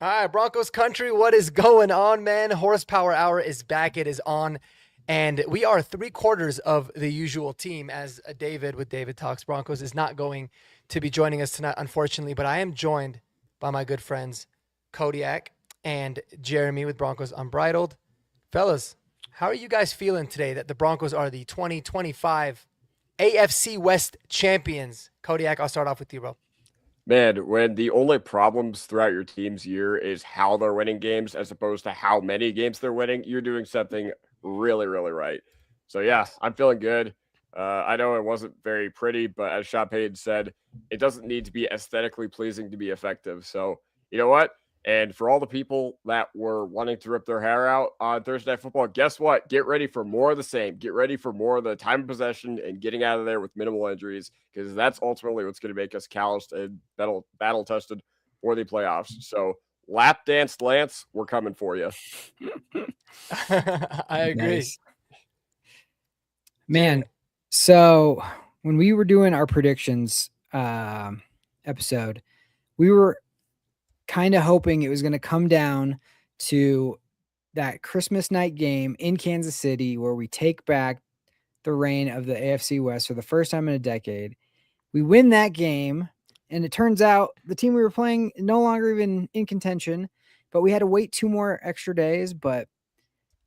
All right, Broncos country, what is going on, man? Horsepower Hour is back. It is on. And we are three-quarters of the usual team as David with David Talks Broncos is not going to be joining us tonight, unfortunately. But I am joined by my good friends, Kodiak and Jeremy with Broncos Unbridled. Fellas, how are you guys feeling today that the Broncos are the 2025 AFC West champions? Kodiak, I'll start off with you, bro. Man, when the only problems throughout your team's year is how they're winning games as opposed to how many games they're winning, you're doing something really, really right. So, yeah, Yes. I'm feeling good. I know it wasn't very pretty, but as Champagne said, it doesn't need to be aesthetically pleasing to be effective. So, you know what? And for all the people that were wanting to rip their hair out on Thursday Night Football, guess what? Get ready for more of the same. Get ready for more of the time of possession and getting out of there with minimal injuries, because that's ultimately what's going to make us calloused and battle tested for the playoffs. So, lap dance Lance, we're coming for you. I agree. Nice. Jeremy. Man, so when we were doing our predictions episode, we were kind of hoping it was going to come down to that Christmas night game in Kansas City where we take back the reign of the AFC West for the first time in a decade. We win that game, and it turns out the team we were playing no longer even in contention, but we had to wait 2 more extra days. But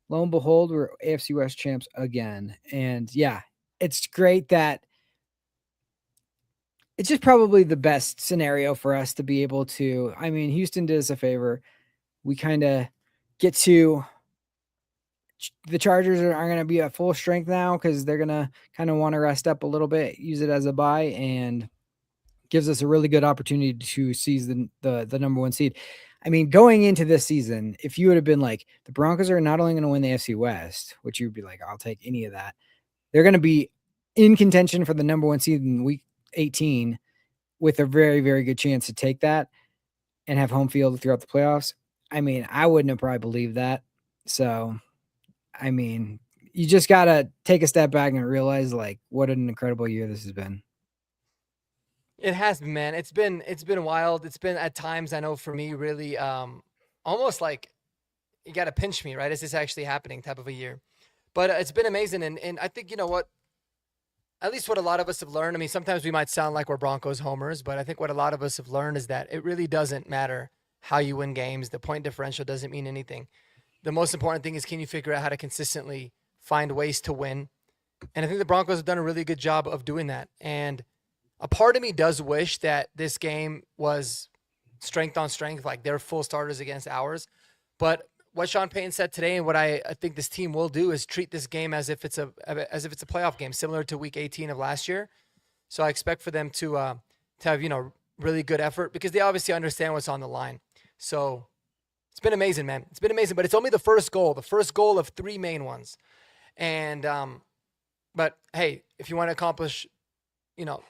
lo and behold, we're AFC West champs again. And yeah, it's great that it's just probably the best scenario for us to be able to. I mean, Houston did us a favor. We kind of get to the Chargers are going to be at full strength now because they're going to kind of want to rest up a little bit, use it as a bye, and gives us a really good opportunity to seize the number 1 seed. I mean, going into this season, if you would have been like, the Broncos are not only going to win the AFC West, which you'd be like, I'll take any of that. They're going to be in contention for the number 1 seed in week 18 with a very, very good chance to take that and have home field throughout the playoffs. I mean, I wouldn't have probably believed that. So, I mean, you just got to take a step back and realize like what an incredible year this has been. It has been, man. It's been wild. It's been at times, I know for me, really almost like you got to pinch me, right? Is this actually happening type of a year? But it's been amazing. And I think, you know what, at least what a lot of us have learned. I mean, sometimes we might sound like we're Broncos homers, but I think what a lot of us have learned is that it really doesn't matter how you win games. The point differential doesn't mean anything. The most important thing is, can you figure out how to consistently find ways to win? And I think the Broncos have done a really good job of doing that. And a part of me does wish that this game was strength on strength, like their full starters against ours. But what Sean Payton said today, and what I think this team will do, is treat this game as if it's a playoff game, similar to Week 18 of last year. So I expect for them to have really good effort because they obviously understand what's on the line. So it's been amazing, man. It's been amazing, but it's only the first goal of 3 main ones. And but hey, if you want to accomplish, you know,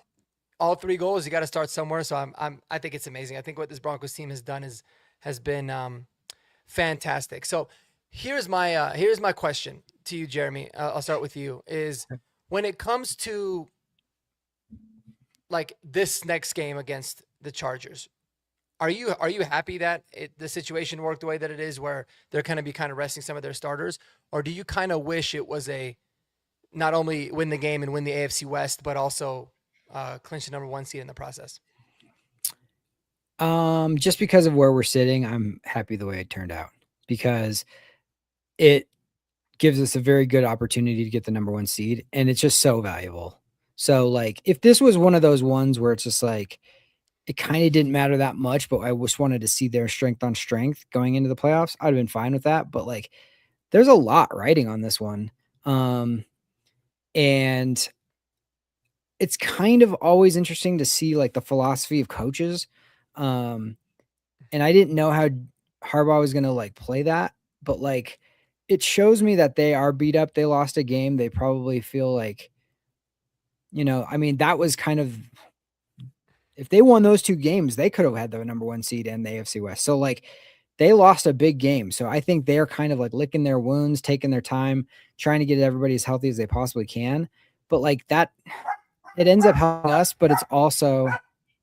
all 3 goals, you got to start somewhere. So I think it's amazing. I think what this Broncos team has done has been fantastic. So here's my question to you, Jeremy. I'll start with you. Is when it comes to like this next game against the Chargers, are you happy that the situation worked the way that it is, where they're going to be kind of resting some of their starters, or do you kind of wish it was a not only win the game and win the AFC West, but also clinch the number 1 seed in the process? Just because of where we're sitting, I'm happy the way it turned out because it gives us a very good opportunity to get the number 1 seed, and it's just so valuable. So, like, if this was one of those ones where it's just like it kind of didn't matter that much, but I just wanted to see their strength on strength going into the playoffs, I'd have been fine with that. But like, there's a lot riding on this one, and it's kind of always interesting to see like the philosophy of coaches. And I didn't know how Harbaugh was going to like play that, but like it shows me that they are beat up. They lost a game. They probably feel like, I mean, that was kind of, if they won those 2 games, they could have had the number 1 seed in the AFC West. So like they lost a big game. So I think they're kind of like licking their wounds, taking their time, trying to get everybody as healthy as they possibly can. But like that, it ends up helping us, but it's also,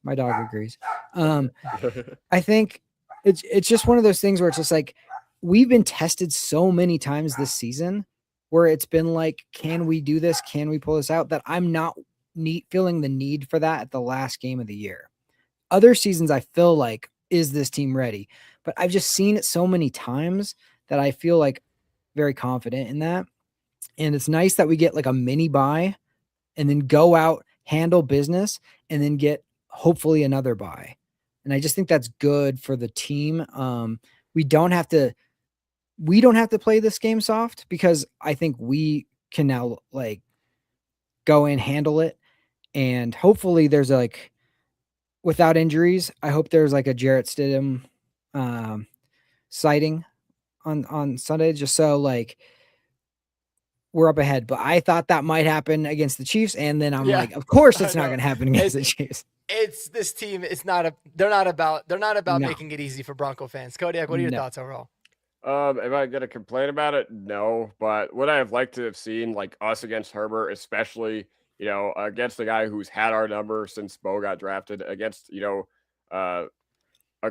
my dog agrees. I think it's just one of those things where it's just like we've been tested so many times this season where it's been like, can we do this? Can we pull this out? That I'm not feeling the need for that at the last game of the year. Other seasons, I feel like, is this team ready? But I've just seen it so many times that I feel like very confident in that. And it's nice that we get like a mini buy and then go out, handle business, and then get hopefully another buy. And I just think that's good for the team. We don't have to play this game soft because I think we can now like go in, handle it, and hopefully there's like without injuries. I hope there's like a Jarrett Stidham sighting on Sunday, just so like we're up ahead. But I thought that might happen against the Chiefs, and then I'm like, of course it's not going to happen against the Chiefs. It's this team. They're not about No. making it easy for Bronco fans. Kodiak, what are your thoughts overall? Am I gonna complain about it? No, but would I have liked to have seen like us against Herbert, especially against the guy who's had our number since Bo got drafted, against a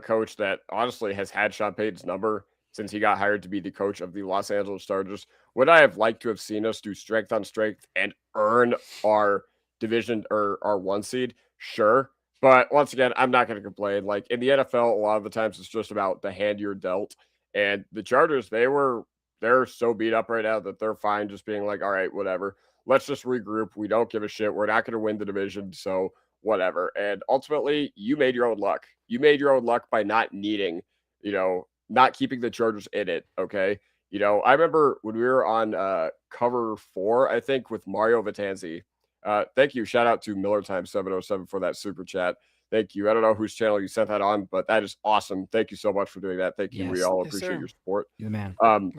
coach that honestly has had Sean Payton's number since he got hired to be the coach of the Los Angeles Chargers. Would I have liked to have seen us do strength on strength and earn our division or our 1 seed? Sure. But once again, I'm not going to complain. Like in the NFL, a lot of the times it's just about the hand you're dealt. And the Chargers, they're so beat up right now that they're fine just being like, all right, whatever. Let's just regroup. We don't give a shit. We're not going to win the division. So whatever. And ultimately, you made your own luck. You made your own luck by not needing, not keeping the Chargers in it. Okay. I remember when we were on cover 4, I think, with Mario Vitanzi. Thank you. Shout out to Miller Time 707 for that super chat. Thank you. I don't know whose channel you sent that on, but that is awesome. Thank you so much for doing that. Thank you. Yes. We all Yes, appreciate sir. your support. You're the man.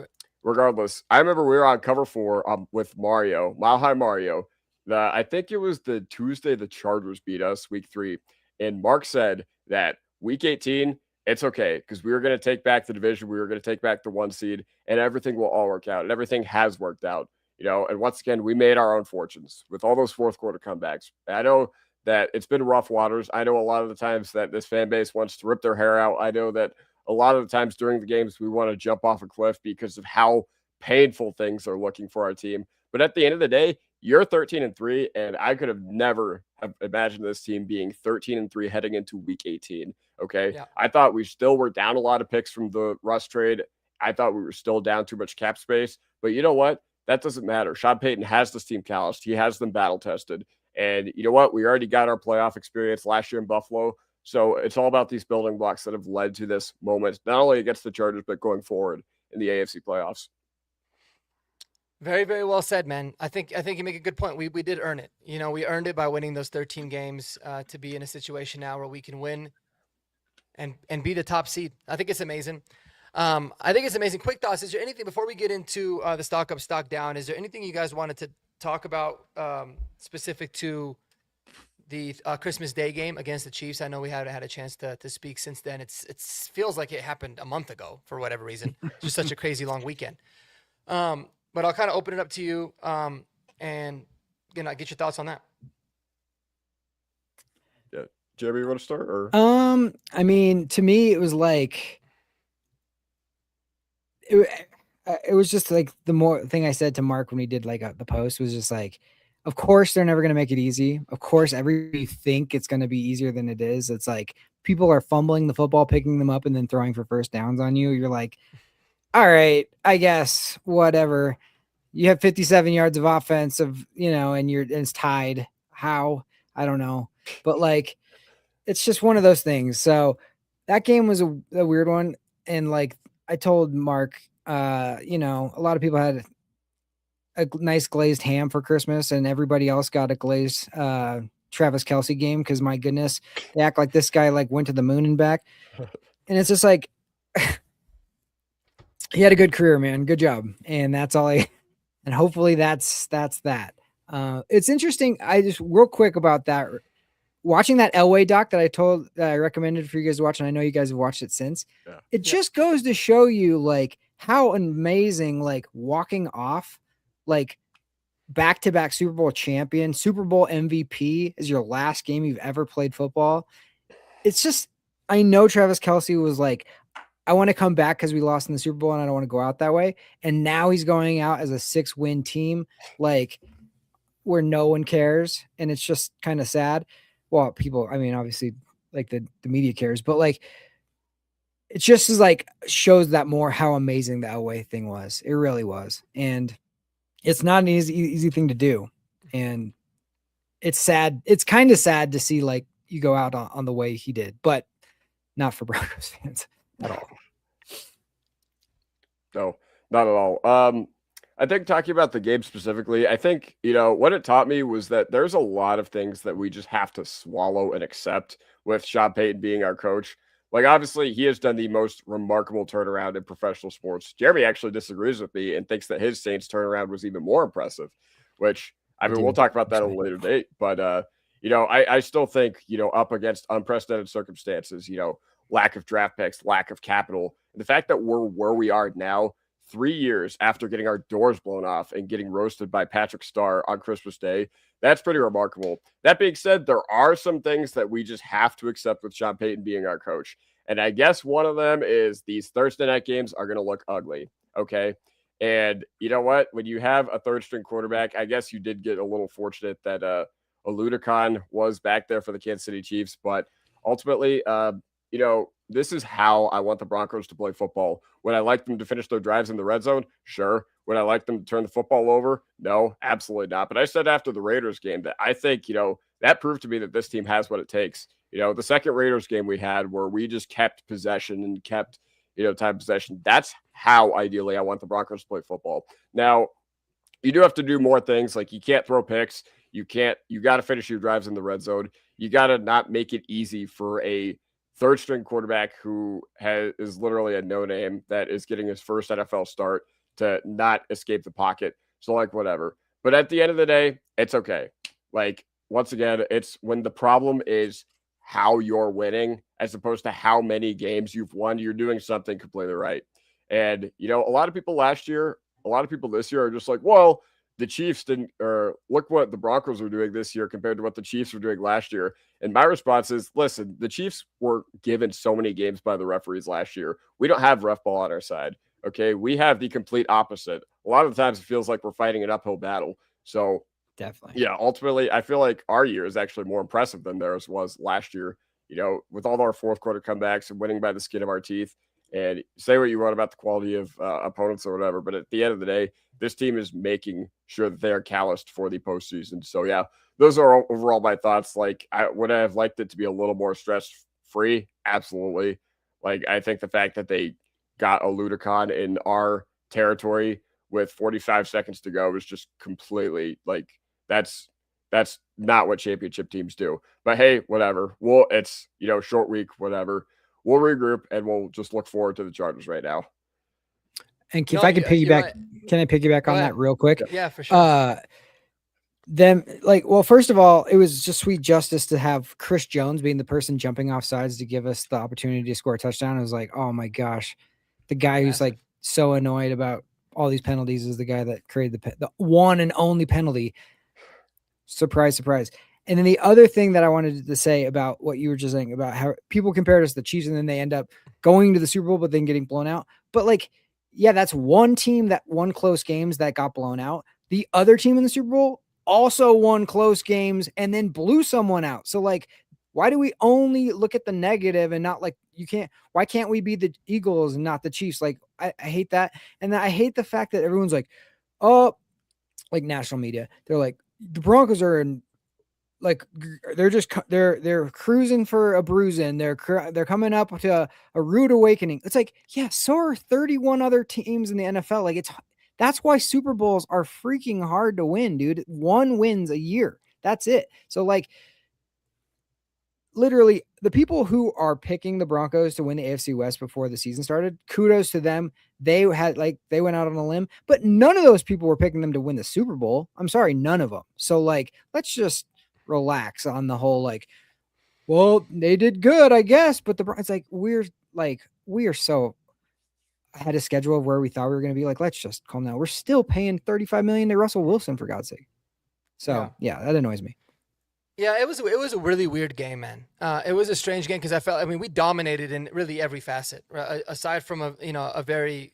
Regardless, I remember we were on cover 4 with Mario, Mile High Mario. I think it was the Tuesday the Chargers beat us, week 3. And Mark said that week 18, it's okay because we were going to take back the division. We were going to take back the 1 seed, and everything will all work out. And everything has worked out, And once again, we made our own fortunes with all those fourth quarter comebacks. I know that it's been rough waters. I know a lot of the times that this fan base wants to rip their hair out. I know that a lot of the times during the games we want to jump off a cliff because of how painful things are looking for our team. But at the end of the day, you're 13-3, and I could have never have imagined this team being 13-3 heading into week 18. Okay. Yeah. I thought we still were down a lot of picks from the Russ trade. I thought we were still down too much cap space. But you know what? That doesn't matter. Sean Payton has this team calloused. He has them battle tested. And you know what? We already got our playoff experience last year in Buffalo. So it's all about these building blocks that have led to this moment, not only against the Chargers, but going forward in the AFC playoffs. Very, very well said, man. I think you make a good point. We did earn it. We earned it by winning those 13 games to be in a situation now where we can win and be the top seed. I think it's amazing. Quick thoughts. Is there anything before we get into the stock up, stock down? Is there anything you guys wanted to talk about specific to the Christmas Day game against the Chiefs? I know we haven't had a chance to speak since then. It feels like it happened a month ago for whatever reason. Just such a crazy long weekend. But I'll kind of open it up to you and get your thoughts on that. Yeah, Jeremy, you want to start? Or I mean, to me, it was like it was just like the more thing I said to Mark when we did like the post was just like, of course they're never going to make it easy. Of course, everybody think it's going to be easier than it is. It's like people are fumbling the football, picking them up, and then throwing for first downs on you. You're like, all right, I guess whatever. You have 57 yards of offense and it's tied. How? I don't know. But like, it's just one of those things. So that game was a weird one. And like I told Mark, a lot of people had a nice glazed ham for Christmas and everybody else got a glazed Travis Kelce game. Cause my goodness, they act like this guy like went to the moon and back. And it's just like, he had a good career, man. Good job. And that's all and hopefully that's that. It's interesting. I just real quick about that, watching that Elway doc that I recommended for you guys to watch. And I know you guys have watched it since. Yeah. It just goes to show you like how amazing, like walking off, like back-to-back Super Bowl champion, Super Bowl MVP is your last game you've ever played football. It's just, I know Travis Kelce was like I want to come back because we lost in the Super Bowl and I don't want to go out that way. And now he's going out as a 6-win team, like where no one cares. And it's just kind of sad. Well, people, I mean, obviously like the media cares, but like, it just is like shows that more how amazing the Elway thing was. It really was. And it's not an easy thing to do. And it's sad. It's kind of sad to see like you go out on the way he did, but not for Broncos fans at all. No, not at all. I think talking about the game specifically, I think, what it taught me was that there's a lot of things that we just have to swallow and accept with Sean Payton being our coach. Like, obviously, he has done the most remarkable turnaround in professional sports. Jeremy actually disagrees with me and thinks that his Saints turnaround was even more impressive, which, I mean, we'll talk about that at a later date. But, I still think, up against unprecedented circumstances, lack of draft picks, lack of capital, the fact that we're where we are now, 3 years after getting our doors blown off and getting roasted by Patrick Starr on Christmas Day, that's pretty remarkable. That being said, there are some things that we just have to accept with Sean Payton being our coach. And I guess one of them is these Thursday night games are going to look ugly. Okay. And you know what? When you have a third string quarterback, I guess you did get a little fortunate that Oludekon was back there for the Kansas City Chiefs. But ultimately, this is how I want the Broncos to play football. Would I like them to finish their drives in the red zone? Sure. Would I like them to turn the football over? No, absolutely not. But I said after the Raiders game that I think, that proved to me that this team has what it takes. The second Raiders game we had where we just kept possession and kept, time possession. That's how ideally I want the Broncos to play football. Now, you do have to do more things. Like you can't throw picks. You got to finish your drives in the red zone. You got to not make it easy for a third string quarterback who is literally a no name that is getting his first NFL start to not escape the pocket. So like whatever. But at the end of the day, it's okay. Like once again, it's when the problem is how you're winning as opposed to how many games you've won, you're doing something completely right. And a lot of people last year, a lot of people this year are just like, well, the Chiefs didn't, or look what the Broncos were doing this year compared to what the Chiefs were doing last year. And my response is, listen, the Chiefs were given so many games by the referees last year. We don't have ref ball on our side. Okay. We have the complete opposite. A lot of the times it feels like we're fighting an uphill battle. So definitely. Yeah, ultimately, I feel like our year is actually more impressive than theirs was last year, with all of our fourth quarter comebacks and winning by the skin of our teeth. And say what you want about the quality of opponents or whatever, but at the end of the day, this team is making sure that they are calloused for the postseason. So yeah, those are overall my thoughts. Like, would I have liked it to be a little more stress free? Absolutely. Like, I think the fact that they got Oludekon in our territory with 45 seconds to go was just completely like that's not what championship teams do. But hey, whatever. Well, it's short week, whatever. We'll regroup and we'll just look forward to the Chargers right now. And if I could piggyback, can I piggyback on that real quick? Yeah, for sure. First of all, it was just sweet justice to have Chris Jones being the person jumping off sides to give us the opportunity to score a touchdown. It was like, oh my gosh, the guy who's like so annoyed about all these penalties is the guy that created the one and only penalty. Surprise, surprise. And then the other thing that I wanted to say about what you were just saying about how people compared us to the Chiefs and then they end up going to the Super Bowl, but then getting blown out. But yeah, that's one team that won close games that got blown out. The other team in the Super Bowl also won close games and then blew someone out. So why do we only look at the negative and not why can't we be the Eagles and not the Chiefs? I hate that. And I hate the fact that everyone's like, oh, like national media. They're like, the Broncos are in they're cruising for a bruising. They're coming up to a rude awakening. It's like, yeah, so are 31 other teams in the NFL. That's why Super Bowls are freaking hard to win, dude. One wins a year. That's it. So literally the people who are picking the Broncos to win the AFC West before the season started, kudos to them. They went out on a limb, but none of those people were picking them to win the Super Bowl. I'm sorry, none of them. So let's just relax on the whole, well, they did good, I guess, but it's we are so ahead of schedule of where we thought we were going to be. Let's just calm down. We're still paying $35 million to Russell Wilson, for God's sake. So yeah, that annoys me. Yeah, it was a really weird game, man. It was a strange game because I mean we dominated in really every facet, aside from a very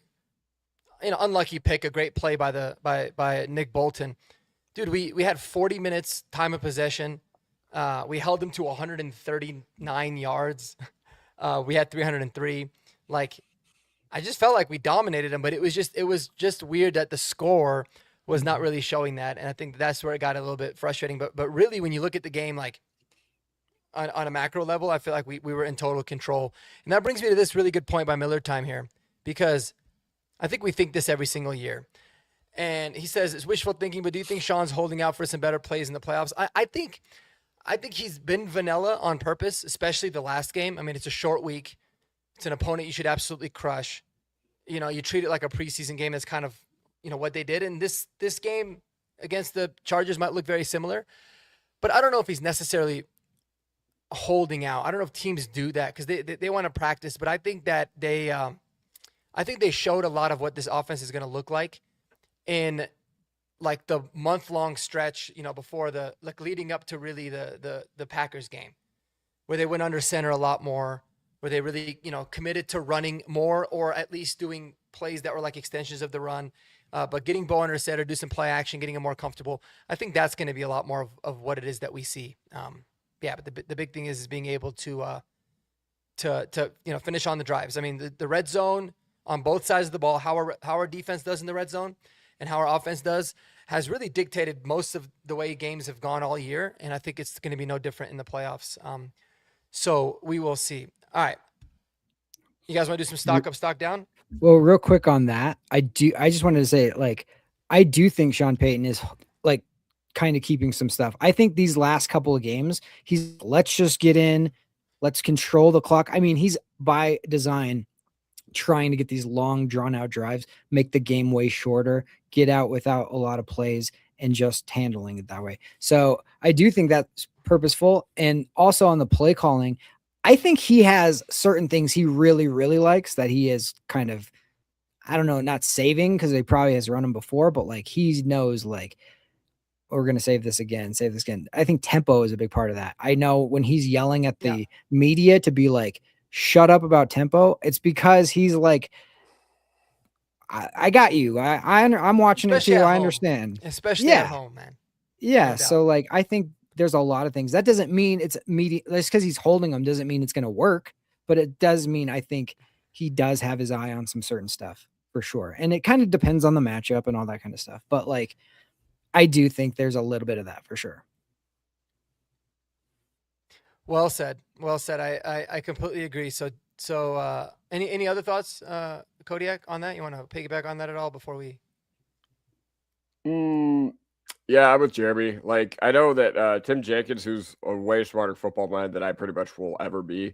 unlucky pick, a great play by Nick Bolton. Dude, we had 40 minutes time of possession. We held them to 139 yards. We had 303. Like, I just felt like we dominated them, but it was just weird that the score was not really showing that, and I think that's where it got a little bit frustrating. But really, when you look at the game, like on a macro level, I feel like we were in total control, and that brings me to this really good point by Miller Time here, because I think we think this every single year. And he says it's wishful thinking, but do you think Sean's holding out for some better plays in the playoffs? I think he's been vanilla on purpose, especially the last game. I mean, it's a short week. It's an opponent you should absolutely crush. You treat it like a preseason game. That's kind of, what they did. And this game against the Chargers might look very similar. But I don't know if he's necessarily holding out. I don't know if teams do that because they want to practice. But I think that they showed a lot of what this offense is going to look like in like the month-long stretch, before leading up to really the Packers game, where they went under center a lot more, where they really, committed to running more, or at least doing plays that were like extensions of the run, but getting Bo under center, do some play action, getting him more comfortable. I think that's going to be a lot more of what it is that we see. But the big thing is being able to finish on the drives. I mean, the red zone on both sides of the ball, how our defense does in the red zone and how our offense does, has really dictated most of the way games have gone all year. And I think it's going to be no different in the playoffs. So we will see. All right. You guys want to do some stock up, stock down? Well, real quick on that, I just wanted to say, like, I do think Sean Payton is like kind of keeping some stuff. I think these last couple of games, let's just get in, let's control the clock. I mean, he's by design trying to get these long drawn out drives, make the game way shorter, get out without a lot of plays, and just handling it that way. So I do think that's purposeful. And also on the play calling, I think he has certain things he really, really likes that he is kind of, I don't know, not saving because he probably has run them before, but like he knows like, we're going to save this again. I think tempo is a big part of that. I know when he's yelling at the media to be like, shut up about tempo, it's because he's like, I got you. I'm watching Especially it too. at I home. understand. Especially at home, man. Yeah. No doubt. So like, I think there's a lot of things. That doesn't mean it's media. Just because he's holding them doesn't mean it's going to work, but it does mean I think he does have his eye on some certain stuff for sure. And it kind of depends on the matchup and all that kind of stuff. But like, I do think there's a little bit of that for sure. Well said. I completely agree. So any other thoughts, Kodiak, on that? You want to piggyback on that at all before we? Yeah, I'm with Jeremy. Like, I know that Tim Jenkins, who's a way smarter football mind than I pretty much will ever be,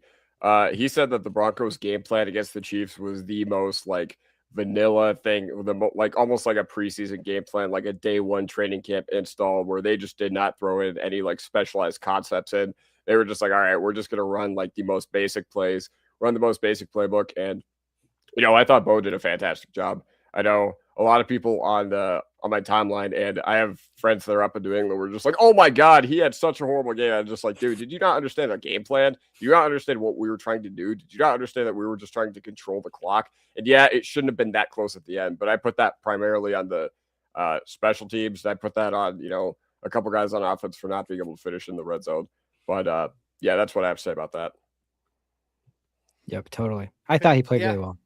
he said that the Broncos' game plan against the Chiefs was the most like vanilla thing, like almost like a preseason game plan, like a day one training camp install, where they just did not throw in any like specialized concepts in. They were just like, all right, we're just gonna run like the most basic plays, run the most basic playbook, and I thought Bo did a fantastic job. I know a lot of people on my timeline, and I have friends that are up in New England, were just like, "Oh my God, he had such a horrible game." I'm just like, dude, did you not understand our game plan? Do you not understand what we were trying to do? Did you not understand that we were just trying to control the clock? And yeah, it shouldn't have been that close at the end, but I put that primarily on the special teams. I put that on a couple guys on offense for not being able to finish in the red zone. But yeah, that's what I have to say about that. Yep, totally. I thought he played really well.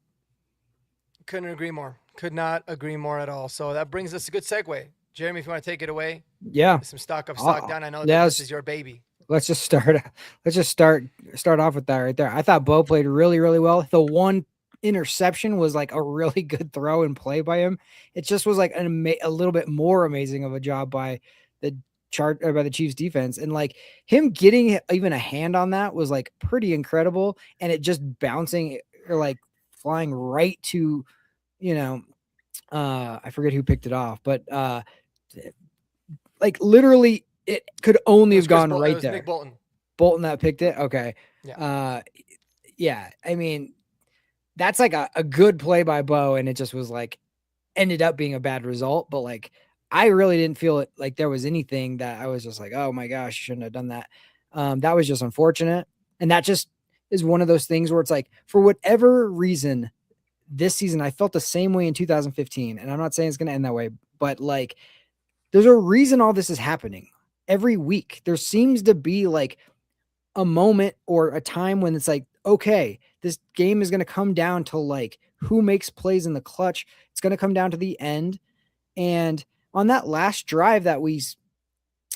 Couldn't agree more. Could not agree more at all. So that brings us a good segue. Jeremy, if you want to take it away. Yeah. Some stock up, stock down. I know that this is your baby. Let's just start off with that right there. I thought Bo played really, really well. The one interception was like a really good throw and play by him. It just was like a little bit more amazing of a job by the Chiefs defense, and like him getting even a hand on that was like pretty incredible, and it just bouncing or like flying right to I forget who picked it off, but like literally it could only have gone right there. Nick Bolton. Bolton that picked it. Okay. Yeah. Yeah. I mean, that's like a good play by Bo, and it just was like ended up being a bad result, but like I really didn't feel it like there was anything that I was just like, oh my gosh, you shouldn't have done that. That was just unfortunate. And that just is one of those things where it's like, for whatever reason, this season, I felt the same way in 2015. And I'm not saying it's going to end that way, but like, there's a reason all this is happening every week. There seems to be like a moment or a time when it's like, okay, this game is going to come down to like who makes plays in the clutch. It's going to come down to the end. And on that last drive that we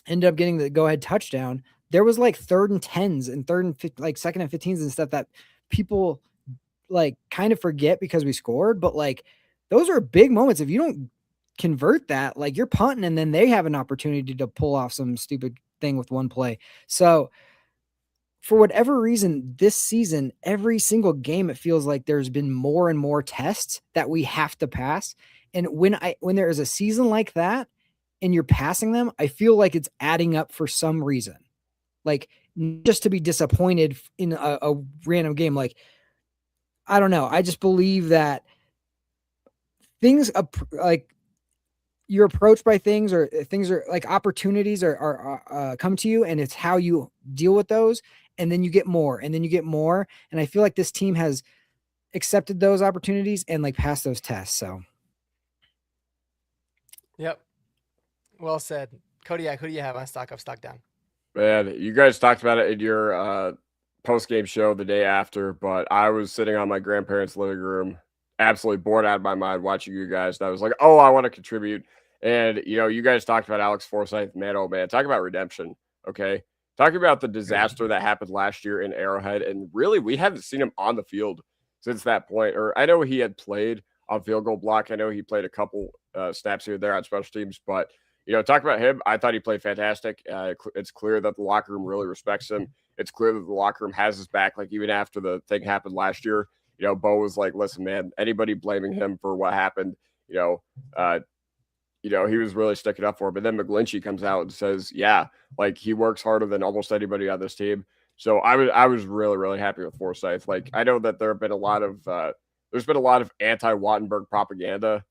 ended up getting the go ahead touchdown, there was like 3rd and 10s and like 2nd and 15s and stuff that people like kind of forget because we scored. But like, those are big moments. If you don't convert that, like you're punting and then they have an opportunity to pull off some stupid thing with one play. So for whatever reason, this season, every single game, it feels like there's been more and more tests that we have to pass. And when there is a season like that and you're passing them, I feel like it's adding up for some reason. Like, just to be disappointed in a random game. Like, I don't know. I just believe that things like you're approached by things are like opportunities are come to you, and it's how you deal with those. And then you get more and then you get more. And I feel like this team has accepted those opportunities and like passed those tests. So. Yep. Well said. Kodiak, who do you have on stock up, stock down? Man, you guys talked about it in your post-game show the day after, but I was sitting on my grandparents' living room, absolutely bored out of my mind watching you guys. And I was like, oh, I want to contribute. And, you guys talked about Alex Forsyth. Man, oh, man, talk about redemption, okay? Talking about the disaster that happened last year in Arrowhead. And really, we haven't seen him on the field since that point. Or I know he had played on field goal block. I know he played a couple snaps here and there on special teams. But, talk about him. I thought he played fantastic. It's clear that the locker room really respects him. It's clear that the locker room has his back. Like, even after the thing happened last year, Bo was like, listen, man, anybody blaming him for what happened, he was really sticking up for it. But then McGlinchey comes out and says, yeah, like he works harder than almost anybody on this team. So I was really, really happy with Forsyth. Like, I know that there's been a lot of anti-Wattenberg propaganda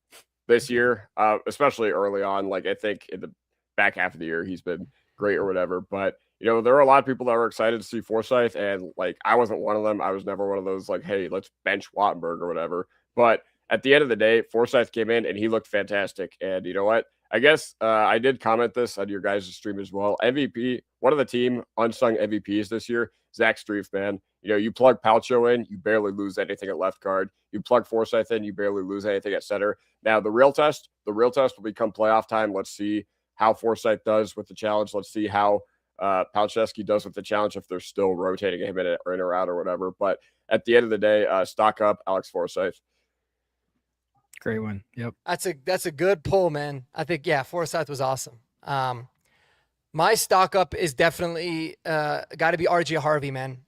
this year, especially early on. Like, I think in the back half of the year, he's been great or whatever. But, there are a lot of people that were excited to see Forsyth. And like, I wasn't one of them. I was never one of those like, hey, let's bench Wattenberg or whatever. But at the end of the day, Forsyth came in and he looked fantastic. And you know what? I guess I did comment this on your guys' stream as well. MVP, one of the team unsung MVPs this year, Zach Strief, man. You plug Palcho in, you barely lose anything at left guard. You plug Forsyth in, you barely lose anything at center. Now, the real test will become playoff time. Let's see how Forsyth does with the challenge. Let's see how Palczewski does with the challenge if they're still rotating him in or out or whatever. But at the end of the day, stock up Alex Forsyth. Great one. Yep. That's a good pull, man. I think, yeah, Forsyth was awesome. My stock up is definitely got to be RJ Harvey, man.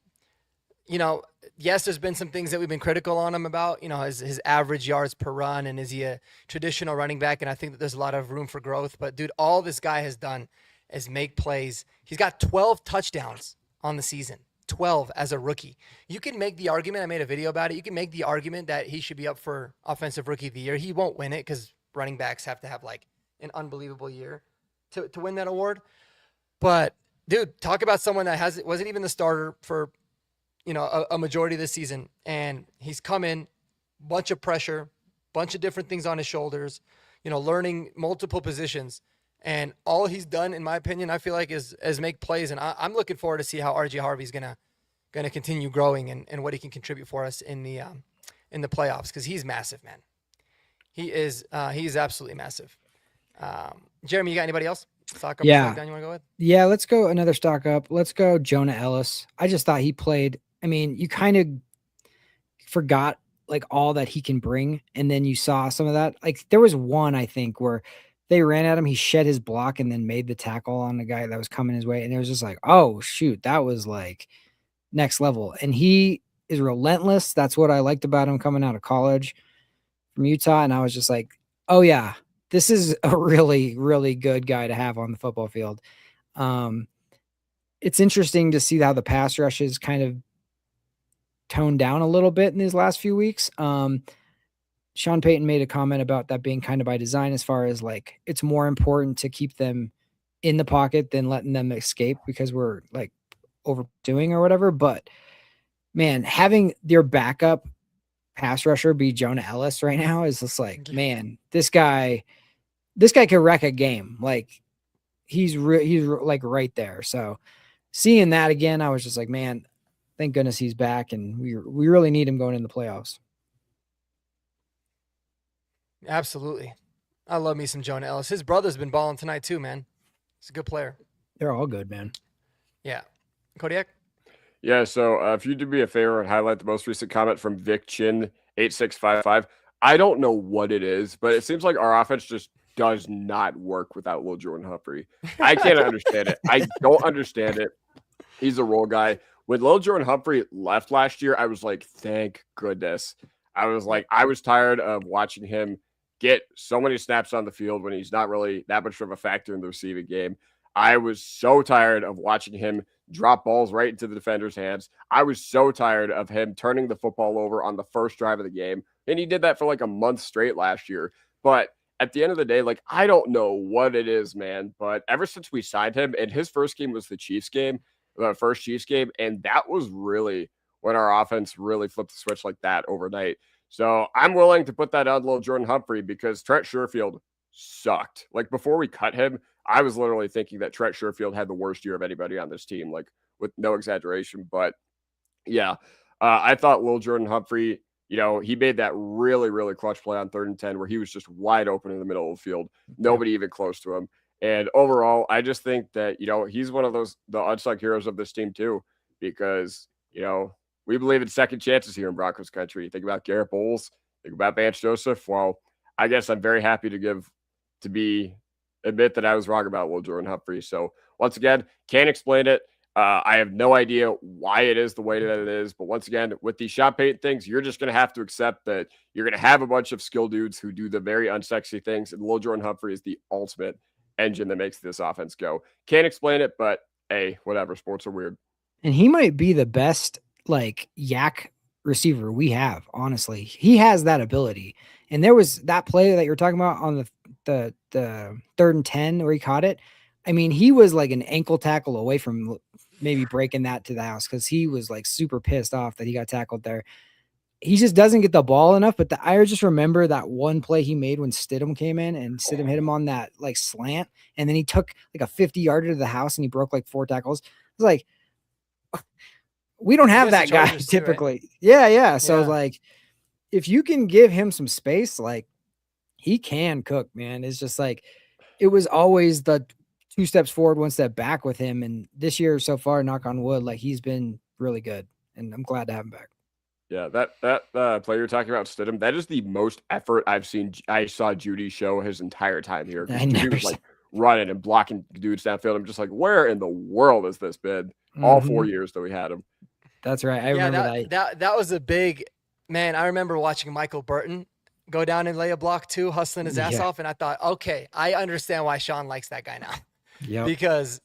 Yes, there's been some things that we've been critical on him about, his average yards per run, and is he a traditional running back? And I think that there's a lot of room for growth. But, dude, all this guy has done is make plays. He's got 12 touchdowns on the season. 12 as a rookie. You can make the argument, I made a video about it, you can make the argument that he should be up for Offensive Rookie of the Year. He won't win it because running backs have to have like an unbelievable year to win that award. But, dude, talk about someone that wasn't even the starter for, a majority of the season. And he's come in, bunch of pressure, bunch of different things on his shoulders, learning multiple positions. And all he's done, in my opinion, I feel like is make plays. And I'm looking forward to see how RJ Harvey's gonna continue growing and what he can contribute for us in the playoffs, because he's massive, man. He's absolutely massive. Jeremy, you got anybody else? Stock up, yeah. Stock down you want to go with? Yeah, let's go another stock up. Let's go Jonah Ellis. I just thought he played. I mean, you kind of forgot like all that he can bring, and then you saw some of that. Like there was one, I think, where they ran at him, he shed his block and then made the tackle on the guy that was coming his way. And it was just like, oh shoot, that was like next level. And he is relentless. That's what I liked about him coming out of college from Utah. And I was just like, oh yeah, this is a really, really good guy to have on the football field. It's interesting to see how the pass rush is kind of toned down a little bit in these last few weeks. Sean Payton made a comment about that being kind of by design, as far as like it's more important to keep them in the pocket than letting them escape because we're like overdoing or whatever. But man, having your backup pass rusher be Jonah Ellis right now is just like, man, this guy could wreck a game. Like he's like right there. So seeing that again, I was just like, man, thank goodness he's back, and we really need him going in the playoffs. Absolutely. I love me some Jonah Ellis. His brother's been balling tonight too, man. He's a good player. They're all good, man. Yeah. Kodiak? Yeah, so if you do me a favor and highlight the most recent comment from Vic Chin 8655, I don't know what it is, but it seems like our offense just does not work without Lil Jordan Humphrey. I can't understand it. I don't understand it. He's a role guy. When Lil Jordan Humphrey left last year, I was like, thank goodness. I was tired of watching him get so many snaps on the field when he's not really that much of a factor in the receiving game. I was so tired of watching him drop balls right into the defender's hands. I was so tired of him turning the football over on the first drive of the game. And he did that for like a month straight last year. But at the end of the day, like, I don't know what it is, man. But ever since we signed him, and his first game was the Chiefs game, the first Chiefs game, and that was really when our offense really flipped the switch like that overnight. So I'm willing to put that on Lil Jordan Humphrey because Trent Sherfield sucked. Like, before we cut him, I was literally thinking that Trent Sherfield had the worst year of anybody on this team, like with no exaggeration. But yeah, I thought Lil Jordan Humphrey, he made that really, really clutch play on 3rd and 10 where he was just wide open in the middle of the field. Nobody even close to him. And overall, I just think that, he's one of the unsung heroes of this team too, because, we believe in second chances here in Broncos country. Think about Garrett Bowles, think about Vance Joseph. Well, I guess I'm very happy to admit that I was wrong about Lil Jordan Humphrey. So once again, can't explain it. I have no idea why it is the way that it is. But once again, with these Sean Payton things, you're just going to have to accept that you're going to have a bunch of skill dudes who do the very unsexy things. And Lil Jordan Humphrey is the ultimate engine that makes this offense go. Can't explain it, but hey, whatever. Sports are weird. And he might be the best like yak receiver we have, honestly. He has that ability. And there was that play that you're talking about on the 3rd and 10 where he caught it. I mean, he was like an ankle tackle away from maybe breaking that to the house because he was like super pissed off that he got tackled there. He just doesn't get the ball enough. But I just remember that one play he made when Stidham came in and Stidham hit him on that like slant. And then he took like a 50-yarder to the house and he broke like 4 tackles. It's like, we don't have that guy typically. Too, right? Yeah. So like, if you can give him some space, like he can cook, man. It's just like, it was always the 2 steps forward, 1 step back with him. And this year so far, knock on wood, like he's been really good and I'm glad to have him back. Yeah, that play you're talking about, Stidham, that is the most effort I saw Judy show his entire time here. Judy was like running and blocking dudes downfield. I'm just like, where in the world has this been? All 4 years that we had him. That's right. I remember that was a big, man. I remember watching Michael Burton go down and lay a block too, hustling his ass off. And I thought, okay, I understand why Sean likes that guy now. Yeah. Because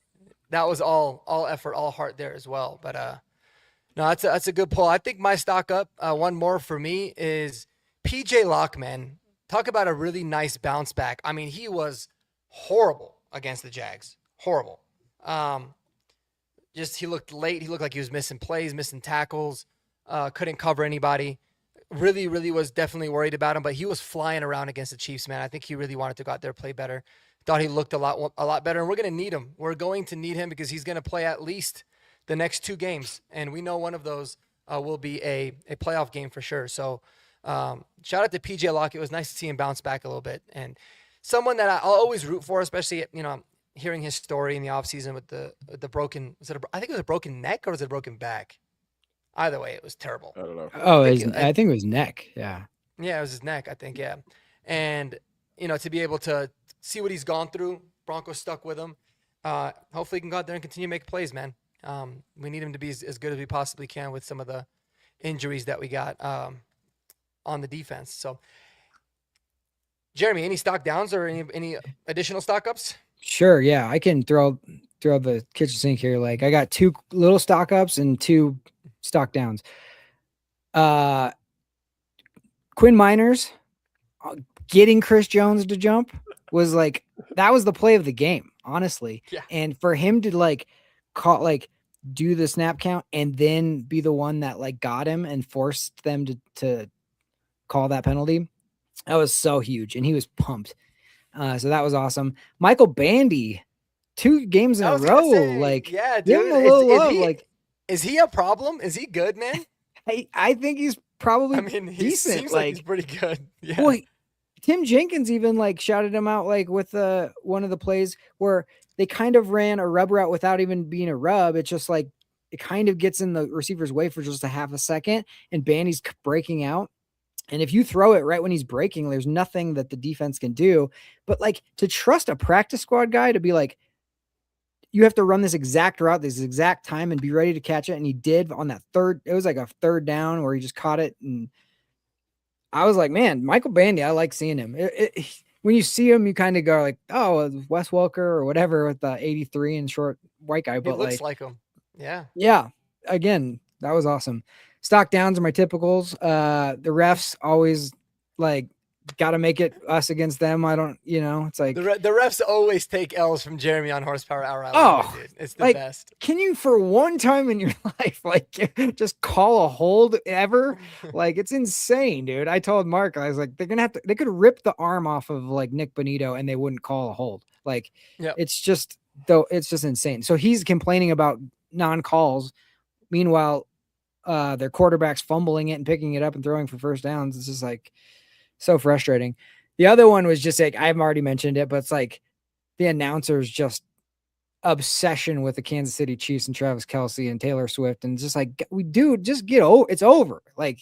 that was all effort, all heart there as well. But no, that's a good pull. I think my stock up, one more for me is PJ Locke, man. Talk about a really nice bounce back. I mean, he was horrible against the Jags. Horrible. He looked late. He looked like he was missing plays, missing tackles, couldn't cover anybody. Really, really was definitely worried about him, but he was flying around against the Chiefs, man. I think he really wanted to go out there, play better. Thought he looked a lot better, and we're going to need him. We're going to need him because he's going to play at least the next 2 games, and we know one of those will be a playoff game for sure. So shout out to PJ Locke. It was nice to see him bounce back a little bit, and someone that I'll always root for, especially, hearing his story in the offseason with the broken, I think it was a broken neck or was it a broken back? Either way, it was terrible. I don't know. Oh, I think it was neck. Yeah. Yeah, it was his neck, I think. Yeah. And, to be able to see what he's gone through, Broncos stuck with him. Hopefully he can go out there and continue to make plays, man. We need him to be as good as we possibly can with some of the injuries that we got on the defense. So, Jeremy, any stock downs or any additional stock ups? Sure. Yeah. I can throw the kitchen sink here. Like I got 2 little stock ups and 2 stock downs. Quinn Miners getting Chris Jones to jump was like, that was the play of the game, honestly. Yeah. And for him to like do the snap count and then be the one that like got him and forced them to call that penalty, that was so huge. And he was pumped. So that was awesome. Michael Bandy, 2 games in a row. Like, yeah, give him dude. a little love. Is he a problem? Is he good, man? I think he's probably he decent. seems like he's pretty good. Yeah. Boy, Tim Jenkins even like shouted him out like with one of the plays where they kind of ran a rub route without even being a rub. It's just like it kind of gets in the receiver's way for just a half a second, and Bandy's breaking out. And if you throw it right when he's breaking, there's nothing that the defense can do. But like to trust a practice squad guy to be like, you have to run this exact route, this exact time, and be ready to catch it. And he did on that third. It was like a third down where he just caught it. And I was like, man, Michael Bandy, I like seeing him. When you see him, you kind of go like, oh, Wes Welker or whatever with the 83 and short white guy. But he looks like him. Yeah. Yeah. Again, that was awesome. Stock downs are my typicals. The refs always like got to make it us against them. I don't, it's like the refs always take L's from Jeremy on horsepower hour. Dude. It's the best. Can you, for one time in your life, like just call a hold ever? Like it's insane, dude. I told Mark, I was like, they could rip the arm off of like Nick Bonito and they wouldn't call a hold. Like, it's just insane. So he's complaining about non-calls. Meanwhile, their quarterback's fumbling it and picking it up and throwing for first downs. It's just like so frustrating. The other one was just like, I've already mentioned it, but it's like the announcers just obsession with the Kansas City Chiefs and Travis Kelce and Taylor Swift. And just like, just get over. It's over. Like,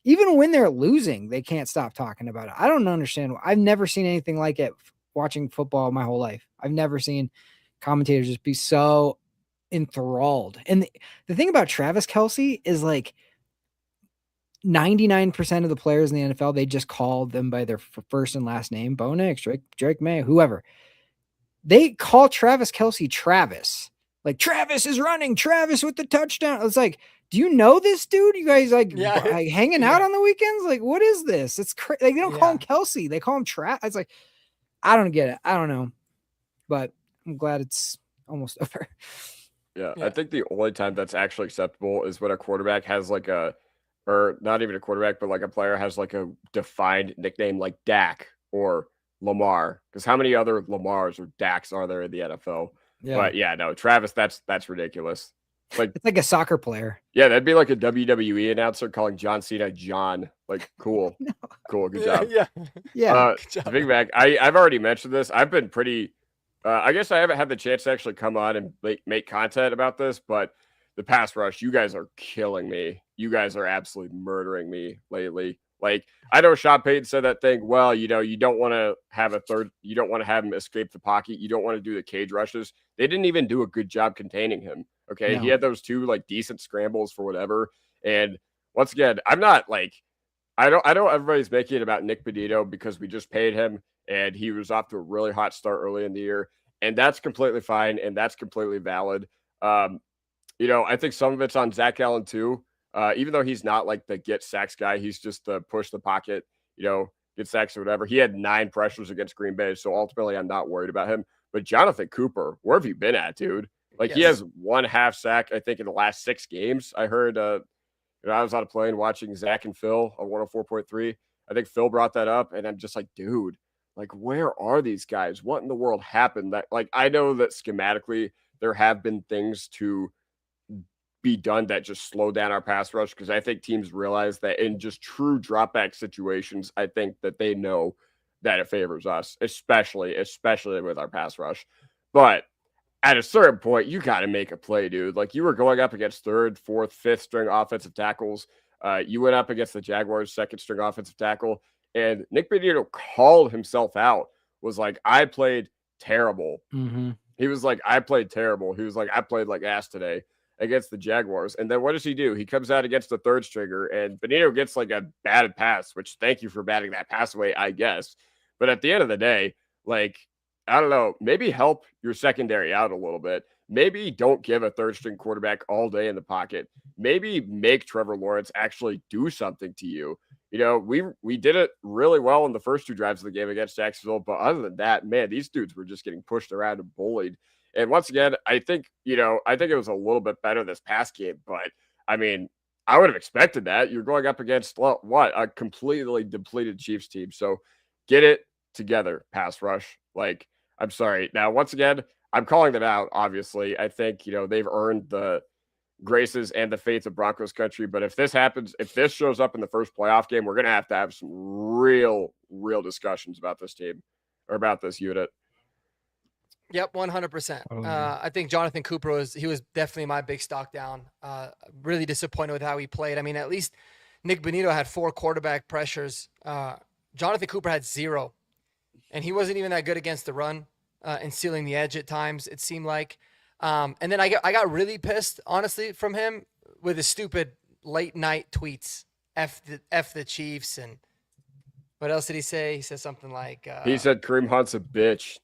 even when they're losing, they can't stop talking about it. I don't understand. I've never seen anything like it watching football my whole life. I've never seen commentators just be so enthralled. And the thing about Travis Kelce is like 99% of the players in the NFL, they just call them by their first and last name. Bo Nix, Drake May, whoever. They call Travis Kelce Travis. Like, Travis is running, Travis with the touchdown. It's like, do you know this dude? You guys like hanging out on the weekends? Like, what is this? It's crazy. Like, they don't call him Kelce. They call him Travis. It's like, I don't get it. I don't know. But I'm glad it's almost over. Yeah, I think the only time that's actually acceptable is when a quarterback has like or not even a quarterback, but like a player has like a defined nickname like Dak or Lamar. Because how many other Lamars or Daks are there in the NFL? Yeah. But yeah, no, Travis, that's ridiculous. Like, it's like a soccer player. Yeah, that'd be like a WWE announcer calling John Cena John. Like, cool. No. Cool, good job. Yeah. Big Mac, I've already mentioned this. I've been pretty I guess I haven't had the chance to actually come on and make content about this, but the pass rush, you guys are killing me. You guys are absolutely murdering me lately. Like, I know Sean Payton said that thing, well, you don't want to have you don't want to have him escape the pocket. You don't want to do the cage rushes. They didn't even do a good job containing him. Okay. No. He had those 2 like decent scrambles for whatever. And once again, I'm not like, I know everybody's making it about Nick Bonito because we just paid him and he was off to a really hot start early in the year. And that's completely fine. And that's completely valid. I think some of it's on Zach Allen too. Even though he's not like the get sacks guy, he's just the push the pocket, get sacks or whatever. He had 9 pressures against Green Bay. So ultimately I'm not worried about him. But Jonathan Cooper, where have you been at, dude? Like, he has 1 half sack, I think, in the last 6 games. I heard, I was on a plane watching Zach and Phil on 104.3. I think Phil brought that up, and I'm just like, dude, like, where are these guys? What in the world happened? That, like, I know that schematically there have been things to be done that just slow down our pass rush, because I think teams realize that in just true drop back situations, I think that they know that it favors us, especially with our pass rush. But at a certain point, you got to make a play, dude. Like, you were going up against 3rd, 4th, 5th string offensive tackles. You went up against the Jaguars' 2nd string offensive tackle, and Nick Bonito called himself out. Was like, I played terrible. Mm-hmm. He was like, I played terrible. He was like, I played like ass today against the Jaguars. And then what does he do? He comes out against the 3rd stringer, and Bonito gets like a batted pass, which thank you for batting that pass away, I guess. But at the end of the day, like, I don't know, maybe help your secondary out a little bit. Maybe don't give a 3rd string quarterback all day in the pocket. Maybe make Trevor Lawrence actually do something to you. we did it really well in the first 2 drives of the game against Jacksonville. But other than that, man, these dudes were just getting pushed around and bullied. And once again, I think it was a little bit better this past game. But I mean, I would have expected that. You're going up against what, a completely depleted Chiefs team. So get it together, pass rush. Like, I'm sorry. Now, once again, I'm calling them out. Obviously, I think they've earned the graces and the faith of Broncos country. But if this happens, if this shows up in the first playoff game, we're gonna have to have some real discussions about this team or about this unit. Yep, 100%. Totally. I think Jonathan Cooper was definitely my big stock down. Really disappointed with how he played. I mean, at least Nick Bonito had 4 quarterback pressures. Jonathan Cooper had 0, and he wasn't even that good against the run and sealing the edge at times, it seemed like. And then I got really pissed, honestly, from him with his stupid late night tweets. F the Chiefs, and what else did he say? He said something like he said Kareem Hunt's a bitch.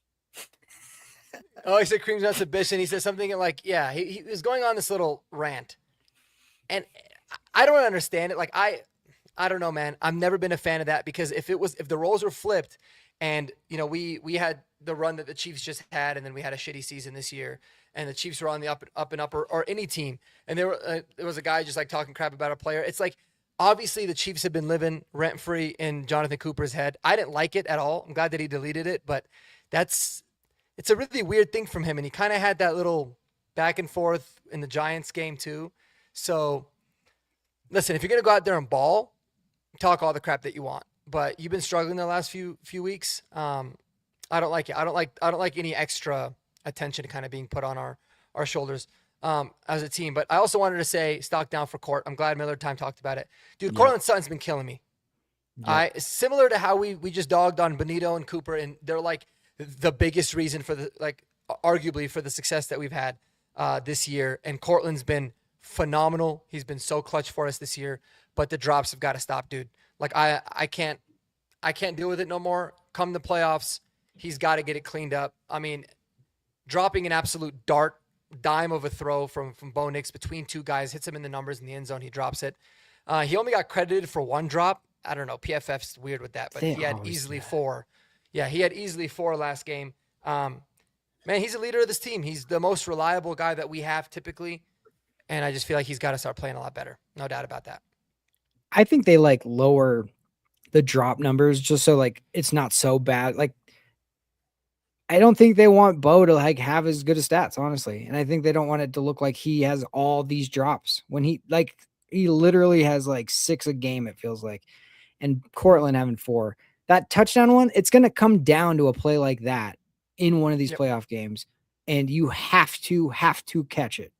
Oh, he said Kareem Hunt's a bitch, and he said something like, yeah, he was going on this little rant. And I don't understand it. Like, I don't know, man. I've never been a fan of that, because if the roles were flipped and, we had the run that the Chiefs just had, and then we had a shitty season this year, and the Chiefs were on the up and up, or any team, and there was a guy just like talking crap about a player. It's like, obviously the Chiefs have been living rent free in Jonathan Cooper's head. I didn't like it at all. I'm glad that he deleted it, but it's a really weird thing from him. And he kind of had that little back and forth in the Giants game too. So listen, if you're going to go out there and ball, talk all the crap that you want, but you've been struggling the last few weeks. I don't like it. I don't like any extra attention kind of being put on our shoulders as a team. But I also wanted to say stock down for Court. I'm glad Miller Time talked about it. Dude, Yep. Cortland Sutton's been killing me. Yep. Similar to how we just dogged on Benito and Cooper, and they're like the biggest reason for arguably for the success that we've had this year. And Cortland's been phenomenal. He's been so clutch for us this year, but the drops have got to stop, dude. Like I can't deal with it no more. Come the playoffs, he's got to get it cleaned up. I mean, dropping an absolute dime of a throw from Bo Nix between 2 guys, hits him in the numbers in the end zone. He drops it. He only got credited for 1 drop. I don't know. PFF's weird with that, but he had easily 4. Yeah, he had easily 4 last game. Man, he's a leader of this team. He's the most reliable guy that we have typically, and I just feel like he's got to start playing a lot better. No doubt about that. I think they lower the drop numbers just so it's not so bad. I don't think they want Bo to have as good as stats, honestly. And I think they don't want it to look like he has all these drops when he literally has 6 a game, it feels like. And Cortland having 4. That touchdown one, it's going to come down to a play like that in one of these playoff games, and you have to catch it.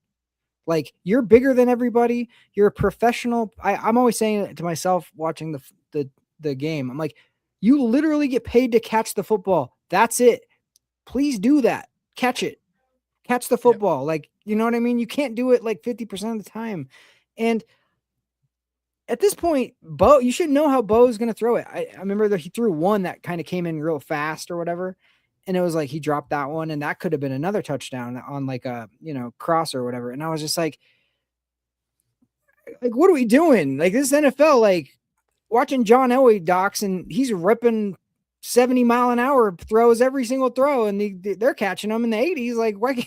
You're bigger than everybody. You're a professional. I'm always saying it to myself watching the game. I'm like, you literally get paid to catch the football. That's it. Please do that. Catch it. Catch the football. You know what I mean? You can't do it 50% of the time. And at this point, Bo, you should know how Bo's going to throw it. I remember that he threw one that kind of came in real fast or whatever. And it was he dropped that one, and that could have been another touchdown on a, cross or whatever. And I was just like, what are we doing? This NFL, watching John Elway docs, and he's ripping 70-mile-an-hour throws every single throw, and they're catching them in the 80s.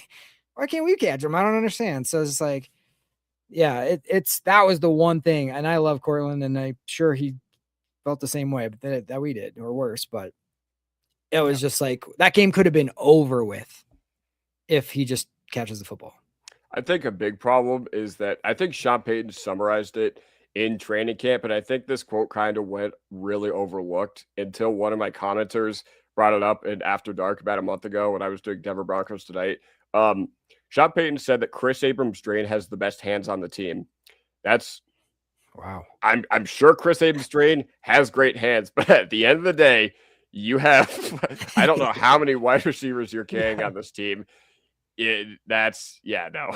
Why can't we catch them? I don't understand. So it's yeah, that was the one thing. And I love Cortland, and I'm sure he felt the same way that we did, or worse. But it was just that game could have been over with if he just catches the football. I think a big problem is that I think Sean Payton summarized it in training camp, and I think this quote kind of went really overlooked until one of my commenters brought it up in After Dark about a month ago when I was doing Denver Broncos Tonight. Sean Payton said that Chris Abrams-Drain has the best hands on the team. That's wow. I'm sure Chris Abrams-Drain has great hands, but at the end of the day, you have I don't know how many wide receivers you're carrying on this team. I don't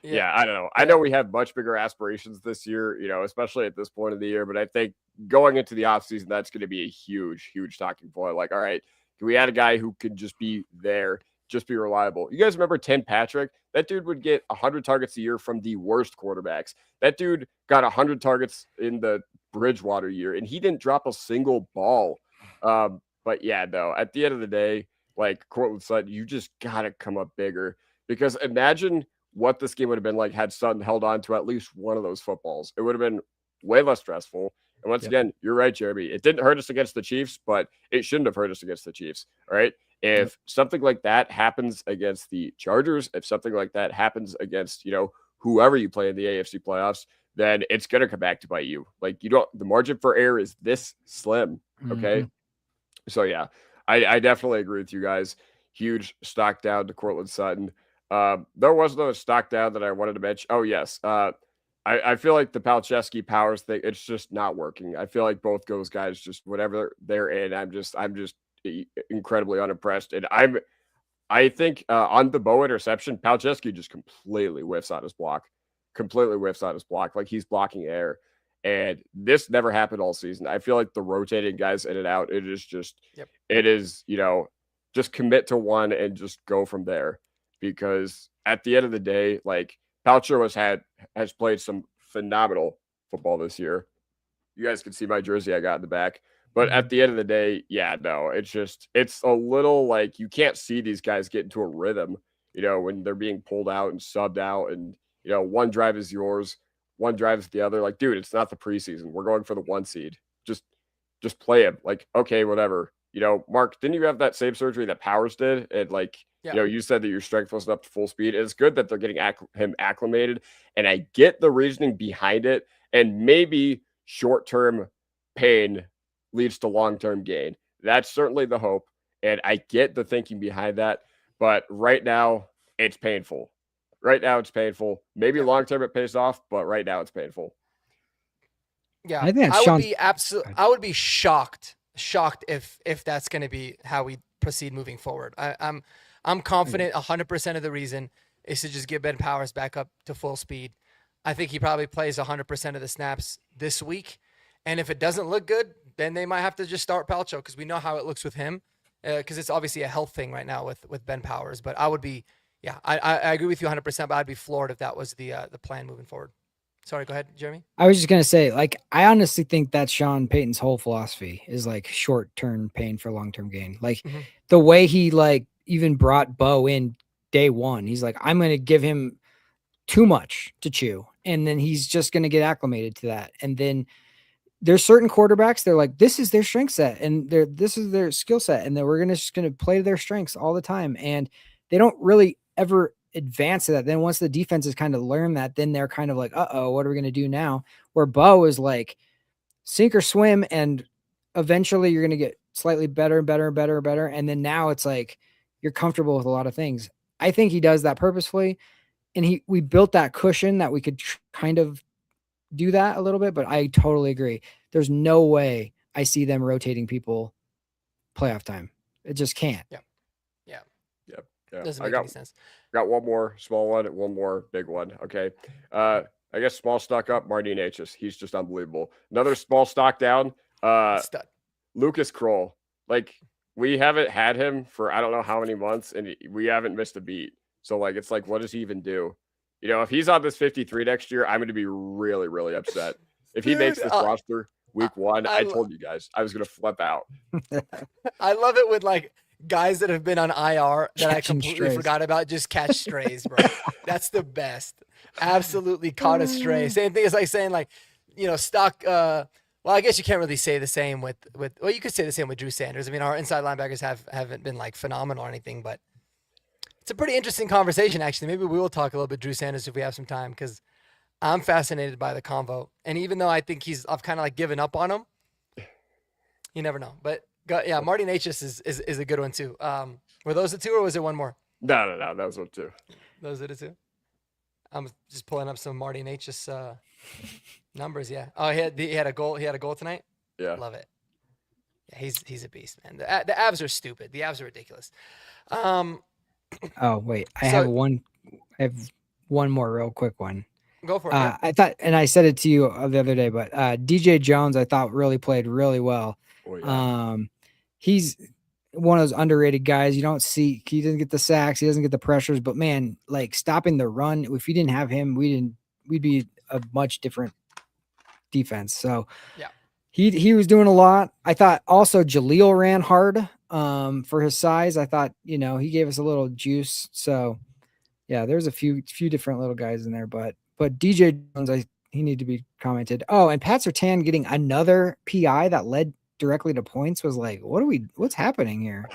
know. I know we have much bigger aspirations this year, especially at this point of the year, but I think going into the offseason, that's going to be a huge, huge talking point. All right, can we add a guy who can just be there, just be reliable? You guys remember Tim Patrick? That dude would get 100 targets a year from the worst quarterbacks. That dude got 100 targets in the Bridgewater year, and he didn't drop a single ball. But yeah, no, at the end of the day, like Cortland Sutton, you just got to come up bigger, because imagine what this game would have been like had Sutton held on to at least one of those footballs. It would have been way less stressful. And once again, you're right, Jeremy. It didn't hurt us against the Chiefs, but it shouldn't have hurt us against the Chiefs. All right. If something like that happens against the Chargers, if something like that happens against, whoever you play in the AFC playoffs, then it's going to come back to bite you. Like, the margin for error is this slim. Okay. So yeah, I definitely agree with you guys. Huge stock down to Cortland Sutton. There was no stock down that I wanted to mention. Oh yes. I feel like the Palczewski Powers thing, it's just not working. I feel like both those guys, just whatever they're in, I'm just incredibly unimpressed. And I think on the Bo interception, Palczewski just completely whiffs on his block. Like he's blocking air. And this never happened all season. I feel like the rotating guys in and out, it is just, it is, just commit to one and just go from there. Because at the end of the day, like, Palcho has played some phenomenal football this year. You guys can see my jersey I got in the back. But at the end of the day, yeah, no, it's a little like you can't see these guys get into a rhythm, when they're being pulled out and subbed out, and, one drive is yours, one drive is the other. Like, dude, it's not the preseason. We're going for the 1 seed. Just play him. Like, okay, whatever. Mark, didn't you have that same surgery that Powers did? And like, you said that your strength wasn't up to full speed. It's good that they're getting him acclimated, and I get the reasoning behind it. And maybe short-term pain leads to long-term gain. That's certainly the hope, and I get the thinking behind that. But right now, it's painful. Maybe long-term it pays off, but right now it's painful. Yeah, I would be shocked if that's going to be how we proceed moving forward. I'm confident 100% of the reason is to just get Ben Powers back up to full speed. I think he probably plays 100% of the snaps this week. And if it doesn't look good, then they might have to just start Palcho, because we know how it looks with him, because it's obviously a health thing right now with Ben Powers. But I would be, I agree with you 100%, but I'd be floored if that was the plan moving forward. Sorry, go ahead, Jeremy. I was just going to say, like, I honestly think that's Sean Payton's whole philosophy is like short-term pain for long-term gain. Like the way he like even brought Bo in day one, he's like, I'm going to give him too much to chew. And then he's just going to get acclimated to that. And then there's certain quarterbacks, they're like, this is their strength set and this is their skill set. And then we're just going to play their strengths all the time. And they don't really ever advance to that. Then once the defenses kind of learn that, then they're kind of like, uh-oh, what are we going to do now? Where Bo is like sink or swim, and eventually you're going to get slightly better and better and better and better. And then now it's like you're comfortable with a lot of things. I think he does that purposefully, and we built that cushion that we could kind of do that a little bit. But I totally agree. There's no way I see them rotating people playoff time. It just can't. Yeah. Doesn't make any sense. Got one more small one and one more big one. Okay. I guess small stock up, Martinez. He's just unbelievable. Another small stock down. Stud. Lucas Kroll. Like, we haven't had him for I don't know how many months, and we haven't missed a beat. So like, it's like, what does he even do? If he's on this 53 next year, I'm going to be really, really upset. If he makes this roster week one, I told you guys I was going to flip out. I love it with like guys that have been on IR that I completely forgot about just catch strays, bro. That's the best. Absolutely caught a stray. Same thing as like saying like, stock. Well, I guess you can't really say the same with. Well, you could say the same with Drew Sanders. I mean, our inside linebackers haven't been like phenomenal or anything, but it's a pretty interesting conversation actually. Maybe we will talk a little bit Drew Sanders if we have some time, because I'm fascinated by the convo. And even though I think I've kind of like given up on him, you never know. But yeah, Martin H is a good one too. Were those the two, or was there one more? No, that was one too. Those are the two. I'm just pulling up some Martin H numbers. Yeah. Oh, he had a goal. He had a goal tonight. Yeah. Love it. Yeah, he's a beast, man. The abs are stupid. The abs are ridiculous. Oh wait, I have one more real quick one. Go for it. Yeah. I thought, and I said it to you the other day, but DJ Jones, I thought really played really well. Oh, yeah. He's one of those underrated guys. You don't see, he doesn't get the sacks, he doesn't get the pressures, but man, like stopping the run, if you didn't have him, we'd be a much different defense. So Yeah. he was doing a lot. I thought also Jaleel ran hard for his size. I thought, he gave us a little juice. So yeah, there's a few different little guys in there, but DJ Jones, he needed to be commented. Oh, and Pat Surtain getting another PI that led directly to points was like, what's happening here?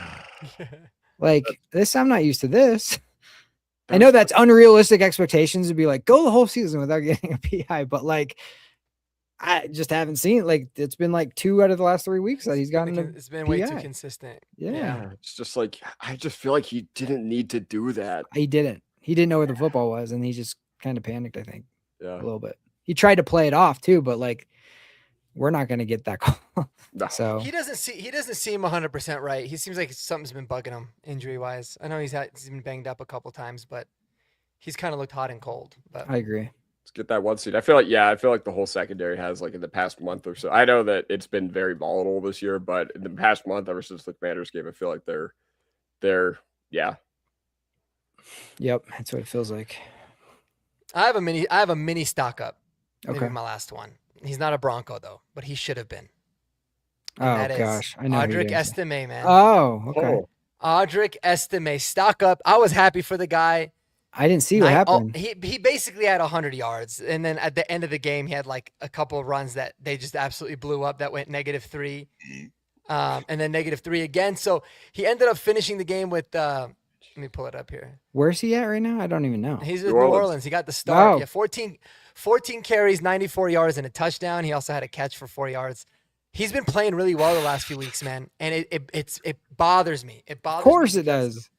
Like this, I'm not used to this. I know that's unrealistic expectations to be like, go the whole season without getting a PI, but like, I just haven't seen it. Like it's been like 2 out of the last 3 weeks that he's gotten. It's been way too consistent. Yeah. It's just like, I just feel like he didn't need to do that. He didn't know where the football was, and he just kind of panicked, I think. Yeah. A little bit. He tried to play it off too, but like, we're not going to get that call. No. So he doesn't seem 100% right. He seems like something's been bugging him injury wise. I know he's been banged up a couple times, but he's kind of looked hot and cold. But I agree. Let's get that one seed. I feel like the whole secondary has, like, in the past month or so. I know that it's been very volatile this year, but in the past month, ever since the Commanders game, I feel like they're Yep, that's what it feels like. I have a mini stock up. Maybe Okay. my last one. He's not a Bronco though, but he should have been. And gosh, I know. Audric Estime, man. Oh, okay. Audric Estime, stock up. I was happy for the guy. I didn't see what happened. He basically had 100 yards, and then at the end of the game, he had like a couple of runs that they just absolutely blew up. That went -3, and then -3 again. So he ended up finishing the game with. Let me pull it up here. Where's he at right now? I don't even know. He's with New Orleans. He got the start. Oh. Yeah, 14 carries, 94 yards, and a touchdown. He also had a catch for 4 yards. He's been playing really well the last few weeks, man, and it bothers me. It bothers me. Of course it does.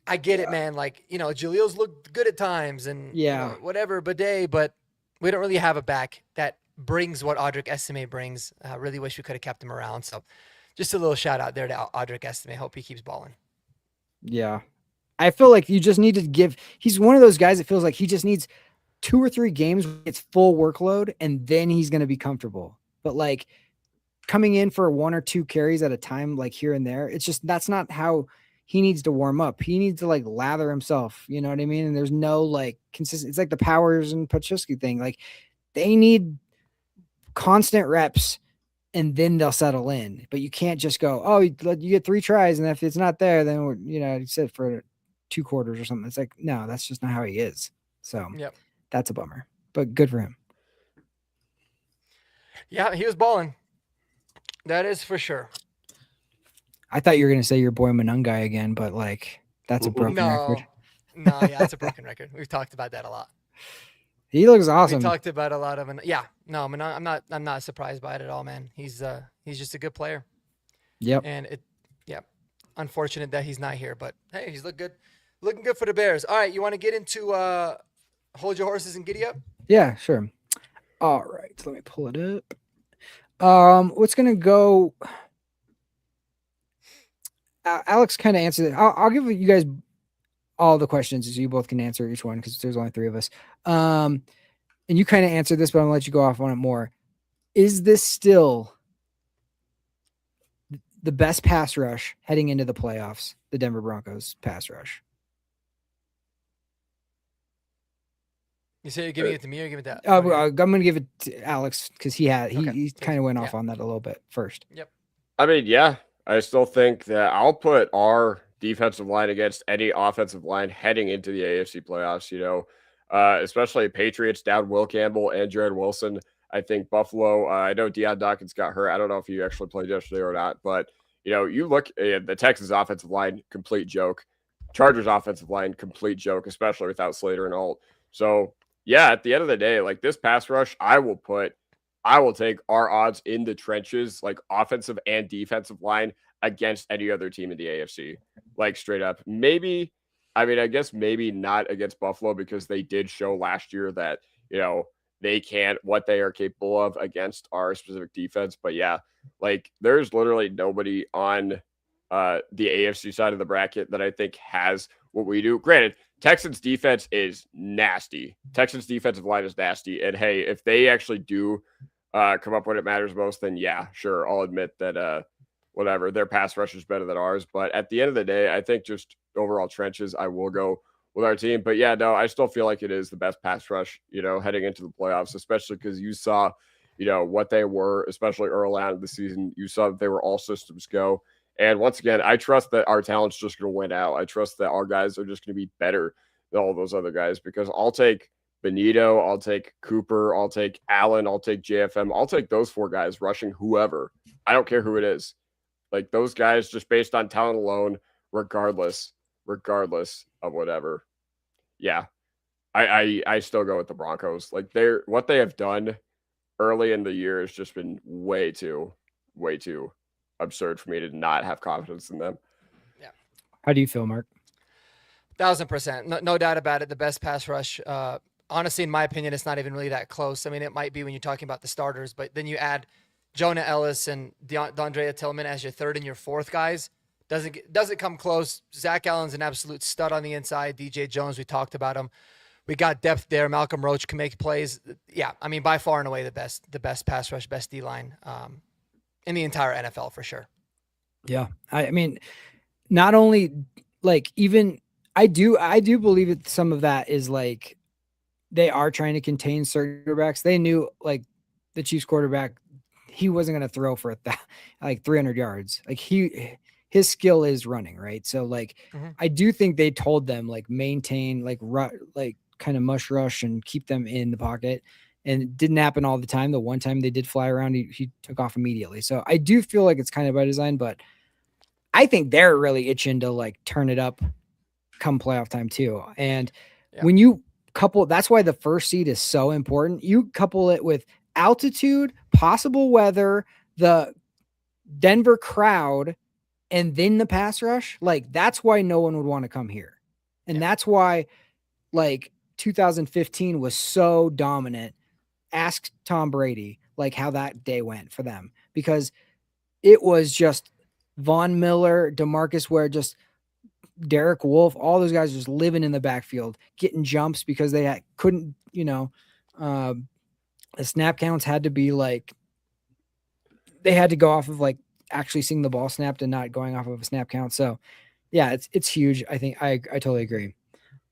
I get it, man. Like, Jaleel's looked good at times and whatever, Bidet, but we don't really have a back that brings what Audric Estime brings. I really wish we could have kept him around. So just a little shout out there to Audric Estime. Hope he keeps balling. Yeah. I feel like you just need to he's one of those guys that feels like he just needs 2 or 3 games with its full workload, and then he's going to be comfortable. But like coming in for 1 or 2 carries at a time, like here and there, it's just, that's not how he needs to warm up. He needs to like lather himself. You know what I mean? And there's no like consistent, it's like the Powers and Paczewski thing. Like they need constant reps and then they'll settle in, but you can't just go, oh, you get 3 tries. And if it's not there, then you sit for 2 quarters or something. It's like, no, that's just not how he is. So that's a bummer, but good for him. Yeah, he was balling. That is for sure. I thought you were going to say your boy Monungai again, but like that's a broken record. No, yeah, it's a broken record. We've talked about that a lot. He looks awesome. We talked about a lot of I'm not surprised by it at all, man. He's just a good player. Yep. And unfortunate that he's not here, but hey, he's looking good for the Bears. All right, you want to get into hold your horses and giddy up? Yeah, sure. All right, so let me pull it up. What's gonna go? Alex kind of answered it. I'll give you guys all the questions so you both can answer each one because there's only 3 of us. And you kind of answered this, but I'm gonna let you go off on it more. Is this still the best pass rush heading into the playoffs? The Denver Broncos pass rush. You say you're giving it to me or giving it to I'm going to give it to Alex because he kind of went off on that a little bit first. Yep. I mean, yeah, I still think that I'll put our defensive line against any offensive line heading into the AFC playoffs, especially Patriots down Will Campbell and Jared Wilson. I think Buffalo, I know Deion Dawkins got hurt. I don't know if he actually played yesterday or not, but, you look at the Texans offensive line, complete joke. Chargers offensive line, complete joke, especially without Slater and Alt. So, yeah, at the end of the day, like this pass rush, I will take our odds in the trenches, like offensive and defensive line against any other team in the AFC, like straight up. Maybe, I guess maybe not against Buffalo because they did show last year that, what they are capable of against our specific defense. But yeah, like there's literally nobody on the AFC side of the bracket that I think has what we do. Granted, Texans defense is nasty. Texans defensive line is nasty. And hey, if they actually do come up when it matters most, then yeah, sure. I'll admit that whatever, their pass rush is better than ours. But at the end of the day, I think just overall trenches, I will go with our team. But yeah, no, I still feel like it is the best pass rush, heading into the playoffs, especially because you saw, what they were, especially early on in the season. You saw that they were all systems go. And once again, I trust that our talent's just going to win out. I trust that our guys are just going to be better than all those other guys, because I'll take Benito, I'll take Cooper, I'll take Allen, I'll take JFM, I'll take those 4 guys rushing whoever. I don't care who it is. Like, those guys, just based on talent alone, regardless of whatever. Yeah, I still go with the Broncos. Like, what they have done early in the year has just been way too absurd for me to not have confidence in them. Yeah. How do you feel, Mark? 1,000%. No doubt about it. The best pass rush. Honestly, in my opinion, it's not even really that close. I mean, it might be when you're talking about the starters, but then you add Jonah Ellis and Dondrea Tillman as your third and your fourth guys. Doesn't come close. Zach Allen's an absolute stud on the inside. DJ Jones, we talked about him. We got depth there. Malcolm Roach can make plays. Yeah, I mean, by far and away the best pass rush, best D-line in the entire NFL for sure. Yeah. I mean, not only like even I do believe that some of that is like they are trying to contain certain quarterbacks. They knew like the Chiefs quarterback, he wasn't going to throw for like 300 yards. Like his skill is running, right? So like I do think they told them like maintain like kind of mush rush and keep them in the pocket. And it didn't happen all the time. The one time they did fly around, he took off immediately. So I do feel like it's kind of by design, but I think they're really itching to like turn it up come playoff time too. And when you couple, that's why the first seed is so important. You couple it with altitude, possible weather, the Denver crowd, and then the pass rush. Like that's why no one would want to come here. And that's why like 2015 was so dominant. Ask Tom Brady like how that day went for them, because it was just Von Miller, DeMarcus Ware, just Derek Wolfe, all those guys just living in the backfield, getting jumps because they couldn't, the snap counts had to be like, they had to go off of like actually seeing the ball snapped and not going off of a snap count. So yeah, it's huge. I think I totally agree.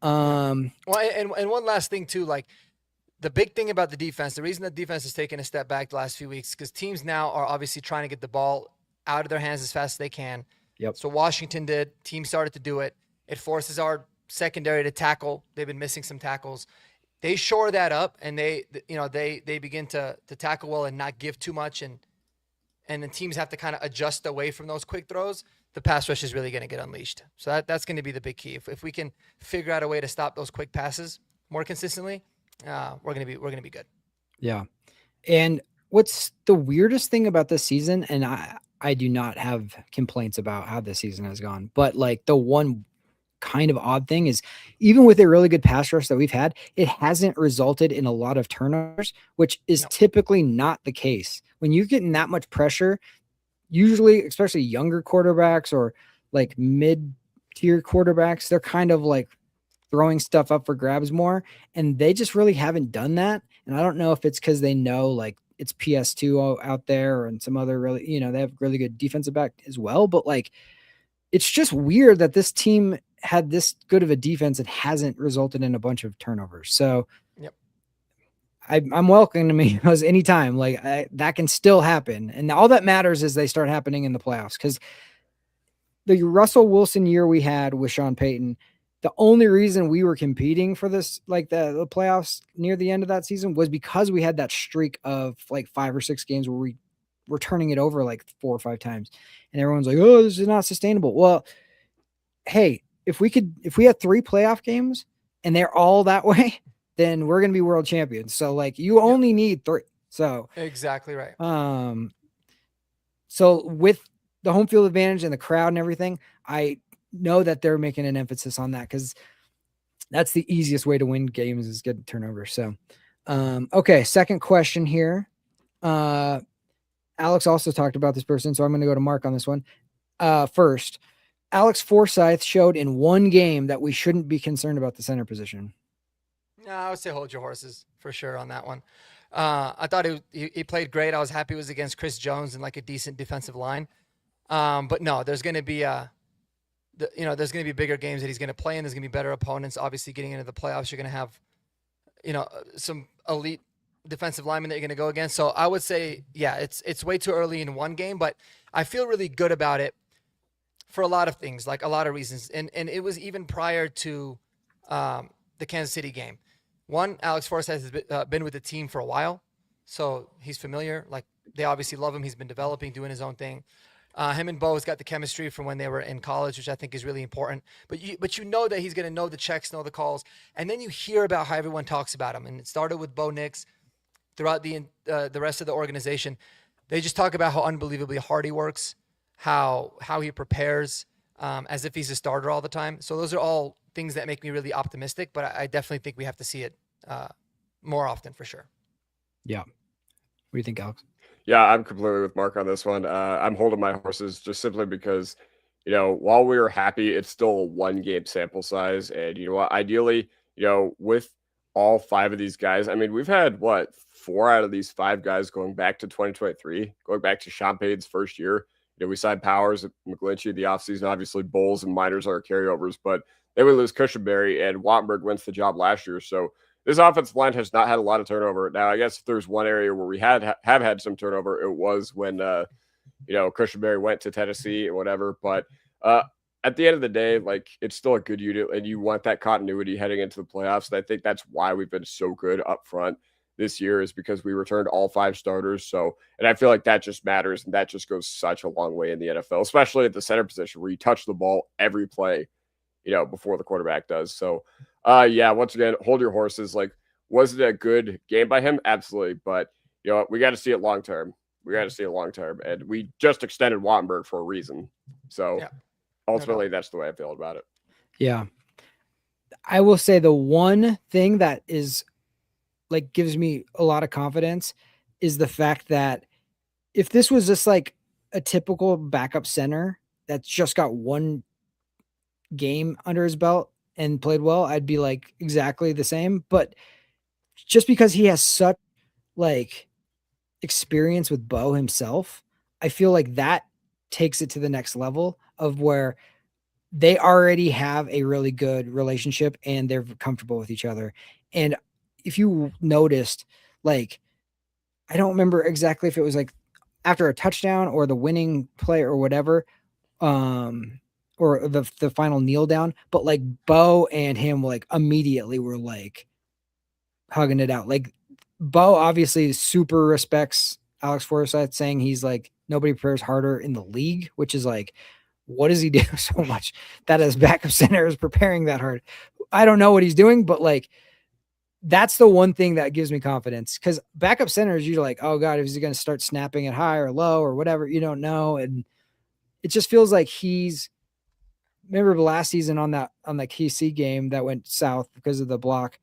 Well, and one last thing too, like the big thing about the defense, the reason the defense has taken a step back the last few weeks, because teams now are obviously trying to get the ball out of their hands as fast as they can. Yep. So Washington did. Teams started to do it. It forces our secondary to tackle. They've been missing some tackles. They shore that up, and they begin to tackle well and not give too much, and then teams have to kind of adjust away from those quick throws. The pass rush is really going to get unleashed. So that's going to be the big key. If we can figure out a way to stop those quick passes more consistently, we're going to be good. Yeah. And what's the weirdest thing about this season, and I do not have complaints about how this season has gone, but like the one kind of odd thing is even with a really good pass rush that we've had, it hasn't resulted in a lot of turnovers, which is typically not the case. When you're getting that much pressure, usually, especially younger quarterbacks or like mid-tier quarterbacks, they're kind of like throwing stuff up for grabs more, and they just really haven't done that. And I don't know if it's because they know like it's PS2 out there and some other really, they have really good defensive back as well. But like, it's just weird that this team had this good of a defense and hasn't resulted in a bunch of turnovers. So I'm welcoming those anytime. Like that can still happen. And all that matters is they start happening in the playoffs, because the Russell Wilson year we had with Sean Payton, the only reason we were competing for this, like the playoffs near the end of that season, was because we had that streak of like 5 or 6 games where we were turning it over like 4 or 5 times. And everyone's like, oh, this is not sustainable. Well, hey, if we had 3 playoff games and they're all that way, then we're going to be world champions. So like you only need 3. So exactly right. So with the home field advantage and the crowd and everything, I know that they're making an emphasis on that, because that's the easiest way to win games is get turnovers. So, okay. Second question here. Alex also talked about this person, so I'm going to go to Mark on this one. First, Alex Forsyth showed in one game that we shouldn't be concerned about the center position. No, I would say hold your horses for sure on that one. I thought he played great. I was happy it was against Chris Jones and like a decent defensive line. But no, there's going to be there's going to be bigger games that he's going to play in. There's going to be better opponents. Obviously, getting into the playoffs, you're going to have, some elite defensive linemen that you're going to go against. So I would say, yeah, it's way too early in one game, but I feel really good about it for a lot of things, like a lot of reasons. And it was even prior to the Kansas City game. One, Alex Forsythe has been with the team for a while, so he's familiar. Like, they obviously love him. He's been developing, doing his own thing. Him and Bo's got the chemistry from when they were in college, which I think is really important. But you know that he's going to know the checks, know the calls, and then you hear about how everyone talks about him. And it started with Bo Nix throughout the rest of the organization. They just talk about how unbelievably hard he works, how he prepares, as if he's a starter all the time. So those are all things that make me really optimistic. But I definitely think we have to see it more often for sure. Yeah. What do you think, Alex? Yeah, I'm completely with Mark on this one. I'm holding my horses just simply because, while we were happy, it's still a 1-game sample size. And you know what? Ideally, with all 5 of these guys, I mean, we've had 4 out of these 5 guys going back to 2023, going back to Sean Payton's first year. We signed Powers, McGlinchey in the offseason. Obviously, Bowles and Miners are carryovers, but they would lose Cushenberry, and Wattenberg wins the job last year. So this offensive line has not had a lot of turnover. Now, I guess if there's one area where we have had some turnover, it was when Cushenberry went to Tennessee or whatever. But at the end of the day, like, it's still a good unit, and you want that continuity heading into the playoffs. And I think that's why we've been so good up front this year, is because we returned all 5 starters. So, and I feel like that just matters, and that just goes such a long way in the NFL, especially at the center position where you touch the ball every play, before the quarterback does. So, yeah, once again, hold your horses. Like, was it a good game by him? Absolutely. But, we got to see it long term. And we just extended Wattenberg for a reason. So, ultimately, that's the way I feel about it. Yeah. I will say the one thing that is like gives me a lot of confidence is the fact that if this was just like a typical backup center that's just got one game under his belt and played well, I'd be like exactly the same. But just because he has such like experience with Bo himself, I feel like that takes it to the next level of where they already have a really good relationship and they're comfortable with each other. And if you noticed, like, I don't remember exactly if it was like after a touchdown or the winning play or whatever, or the final kneel down, but like Bo and him like immediately were like hugging it out. Like, Bo obviously super respects Alex Forsythe, saying he's like, nobody prepares harder in the league, which is like, what does he do so much that his backup center is preparing that hard? I don't know what he's doing, but like, that's the one thing that gives me confidence, because backup centers, you're like, oh God, is he going to start snapping it high or low or whatever? You don't know. And it just feels like remember last season on that KC game that went south because of the block,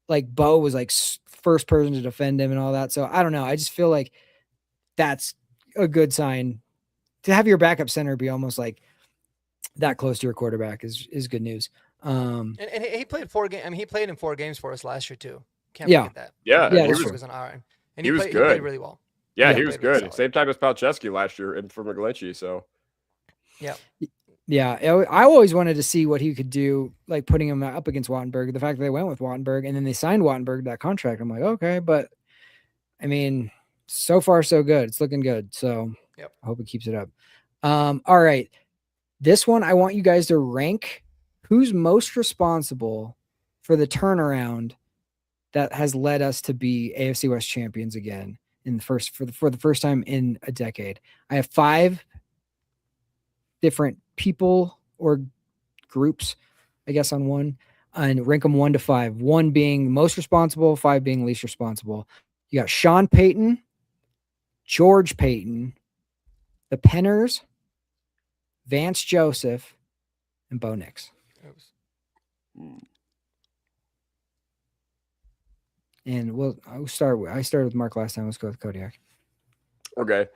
like Bo was like first person to defend him and all that. So I don't know. I just feel like that's a good sign to have your backup center be almost like that close to your quarterback is good news. And he played 4 games. I mean, he played in 4 games for us last year too. Can't Yeah. forget that. Yeah, I mean, yeah, Wattenberg was on our end, and he was He good. played really well. Yeah, he was played really good. solid. Same time as Palczewski last year and for McGlinchey. So, yeah, I always wanted to see what he could do, like putting him up against Wattenberg. The fact that they went with Wattenberg and then they signed Wattenberg that contract, I'm like, okay, but I mean, so far so good. It's looking good. So I hope it keeps it up. All right. This one, I want you guys to rank who's most responsible for the turnaround that has led us to be AFC West champions again for the first time in a decade. I have 5 different people or groups, I guess, on one, and rank them 1 to 5. 1 being most responsible, 5 being least responsible. You got Sean Payton, George Payton, the Penners, Vance Joseph, and Bo Nix. And I started with Mark last time. Let's go with Kodiak. Okay.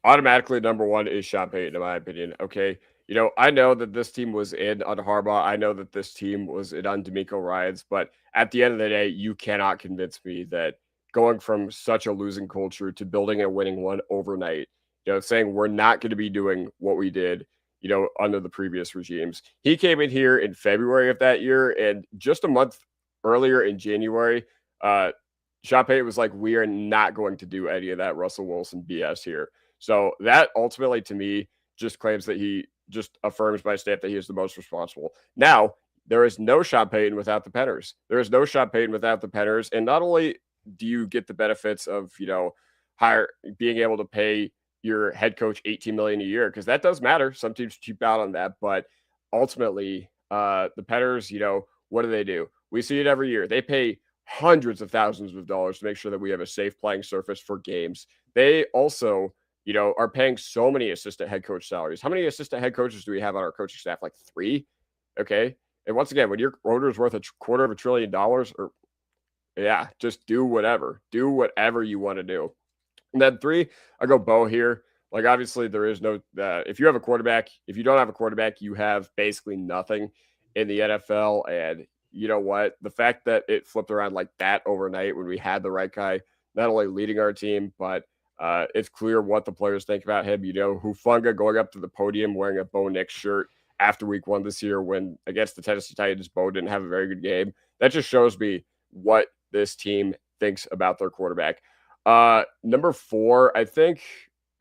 Automatically, number 1 is Sean Payton, in my opinion. Okay. I know that this team was in on Harbaugh. I know that this team was in on D'Amico Ryans, but at the end of the day, you cannot convince me that going from such a losing culture to building a winning one overnight, saying we're not going to be doing what we did, under the previous regimes. He came in here in February of that year, and just a month earlier in January, Sean Payton was like, we are not going to do any of that Russell Wilson BS here. So that ultimately, to me, just claims that he just affirms by stamp that he is the most responsible. Now, there is no Sean Payton without the Penners. There is no Sean Payton without the Penners. And not only do you get the benefits of, being able to pay your head coach $18 million a year, because that does matter. Some teams cheap out on that, but ultimately, the Penners, what do? We see it every year. They pay hundreds of thousands of dollars to make sure that we have a safe playing surface for games. They also, are paying so many assistant head coach salaries. How many assistant head coaches do we have on our coaching staff? Like 3. Okay. And once again, when your owner is worth $250 billion, just do whatever you want to do. And then 3, I go Bo here. Like, obviously there is no, if you don't have a quarterback, you have basically nothing in the NFL. And you know what? The fact that it flipped around like that overnight when we had the right guy, not only leading our team, but it's clear what the players think about him. Hufanga going up to the podium wearing a Bo Nix shirt after week 1 this year when against the Tennessee Titans, Bo didn't have a very good game. That just shows me what this team thinks about their quarterback. Number 4, I think,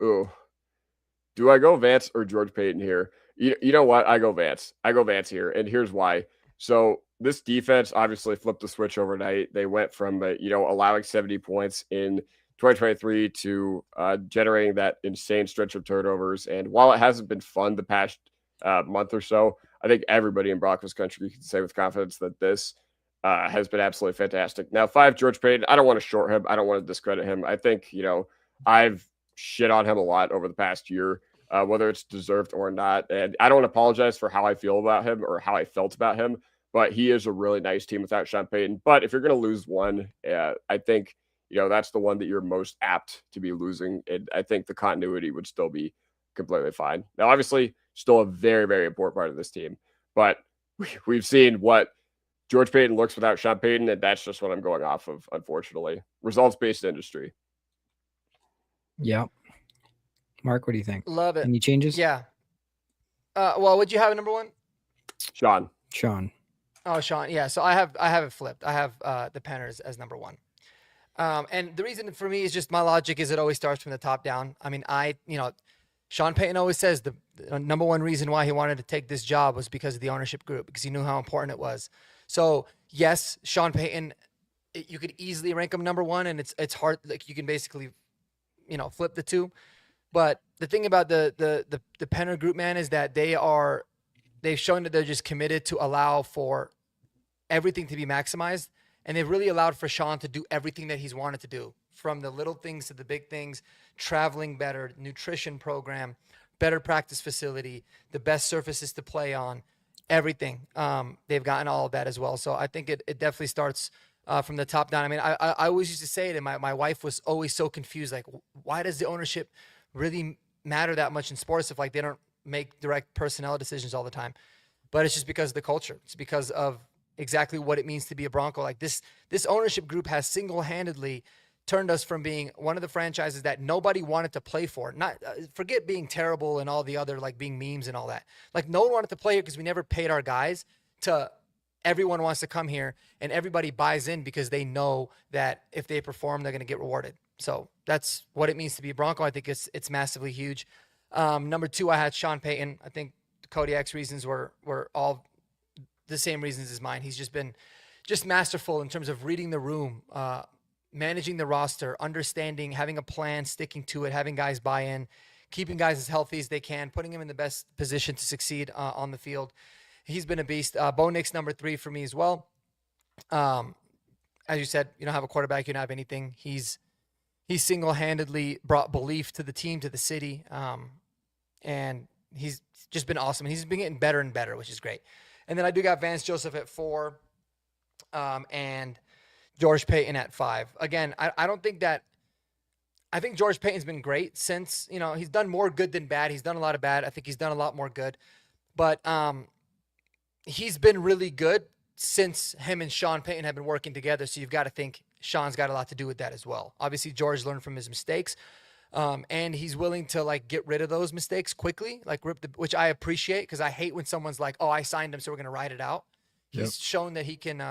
do I go Vance or George Payton here? You know what? I go Vance here. And here's why. So this defense obviously flipped the switch overnight. They went from, allowing 70 points in 2023 to generating that insane stretch of turnovers. And while it hasn't been fun the past month or so, I think everybody in Broncos country can say with confidence that this has been absolutely fantastic. Now, 5, George Payton, I don't want to short him. I don't want to discredit him. I think, I've shit on him a lot over the past year, whether it's deserved or not. And I don't apologize for how I feel about him or how I felt about him, but he is a really nice team without Sean Payton. But if you're going to lose one, I think, that's the one that you're most apt to be losing. And I think the continuity would still be completely fine. Now, obviously, still a very, very important part of this team, but we've seen what George Payton looks without Sean Payton, and that's just what I'm going off of, unfortunately. Results-based industry. Yeah. Mark, what do you think? Love it. Any changes? Yeah. Well, would you have a number 1? Sean. Oh, Sean. Yeah. So I have it flipped. I have the Penners as number 1. And the reason for me is just my logic is it always starts from the top down. I mean, Sean Payton always says the number 1 reason why he wanted to take this job was because of the ownership group, because he knew how important it was. So yes, Sean Payton, you could easily rank him number 1, and it's hard. Like, you can basically, flip the 2. But the thing about the Penner group, man, is that they've shown that they're just committed to allow for everything to be maximized. And they've really allowed for Sean to do everything that he's wanted to do, from the little things to the big things, traveling better, nutrition program, better practice facility, the best surfaces to play on, everything. They've gotten all of that as well. So I think it definitely starts from the top down. I mean, I always used to say it, and my wife was always so confused. Like, why does the ownership really matter that much in sports if, like, they don't make direct personnel decisions all the time? But it's just because of the culture. It's because of exactly what it means to be a Bronco. Like, this ownership group has single-handedly turned us from being one of the franchises that nobody wanted to play for. Not forget being terrible and all the other, like, being memes and all that. Like, no one wanted to play here because we never paid our guys, to everyone wants to come here and everybody buys in because they know that if they perform, they're going to get rewarded. So that's what it means to be a Bronco. I think it's massively huge. Number 2, I had Sean Payton. I think Kodiak's reasons were all the same reasons as mine. He's just been masterful in terms of reading the room, managing the roster, understanding, having a plan, sticking to it, having guys buy in, keeping guys as healthy as they can, putting them in the best position to succeed on the field. He's been a beast. Bo Nix, number 3 for me as well. As you said, you don't have a quarterback, you don't have anything. He's single-handedly brought belief to the team, to the city, and he's just been awesome. He's been getting better and better, which is great. And then I do got Vance Joseph at 4, and George Payton at 5. Again, I don't think that – I think George Payton's been great since, he's done more good than bad. He's done a lot of bad. I think he's done a lot more good. But he's been really good since him and Sean Payton have been working together, so you've got to think Sean's got a lot to do with that as well. Obviously, George learned from his mistakes, and he's willing to, like, get rid of those mistakes quickly, like which I appreciate, because I hate when someone's like, "Oh, I signed him, so we're going to ride it out." He's shown that he can,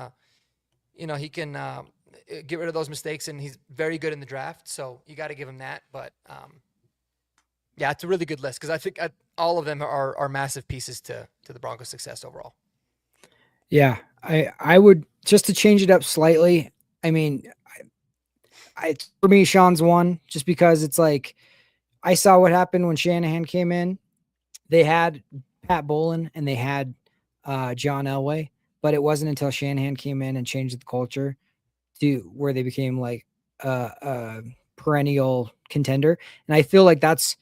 get rid of those mistakes, and he's very good in the draft. So you got to give him that. But yeah, it's a really good list because I think all of them are massive pieces to the Broncos' success overall. Yeah, I would, just to change it up slightly. I mean, for me, Sean's one, just because it's like I saw what happened when Shanahan came in. They had Pat Bowlen and they had John Elway, but it wasn't until Shanahan came in and changed the culture to where they became like a perennial contender. And I feel like that's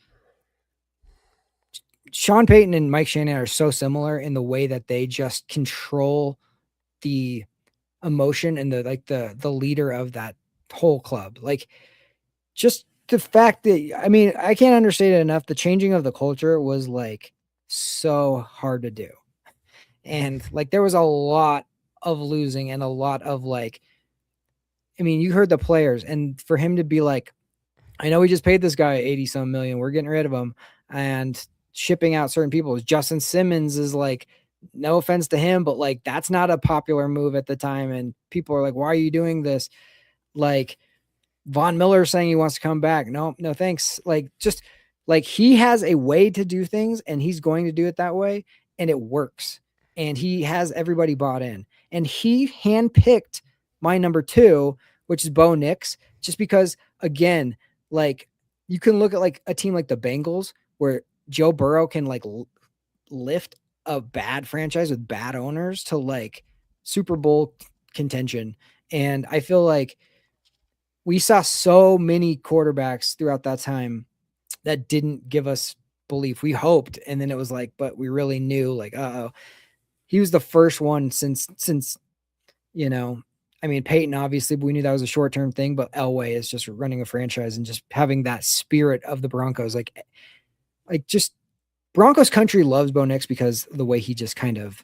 Sean Payton and Mike Shanahan are so similar in the way that they just control the emotion and the leader of that whole club. Like, just the fact that, I mean, I can't understate it enough. The changing of the culture was like so hard to do. And like, there was a lot of losing and a lot of like, I mean, you heard the players, and for him to be like, I know we just paid this guy 80 some million, we're getting rid of him and shipping out certain people. Justin Simmons is like, no offense to him, but like, that's not a popular move at the time. And people are like, why are you doing this? Like, Von Miller saying he wants to come back. No, thanks. Like, just like, he has a way to do things and he's going to do it that way. And it works. And he has everybody bought in. And he handpicked my number 2, which is Bo Nix, just because, again, like, you can look at like a team like the Bengals where Joe Burrow can like lift a bad franchise with bad owners to like Super Bowl contention. And I feel like we saw so many quarterbacks throughout that time that didn't give us belief. We hoped, and then it was like, but we really knew, like, he was the first one since, you know, I mean, Peyton, obviously, but we knew that was a short-term thing, but Elway is just running a franchise and just having that spirit of the Broncos. Like just Broncos country loves Bo Nix because of the way he just kind of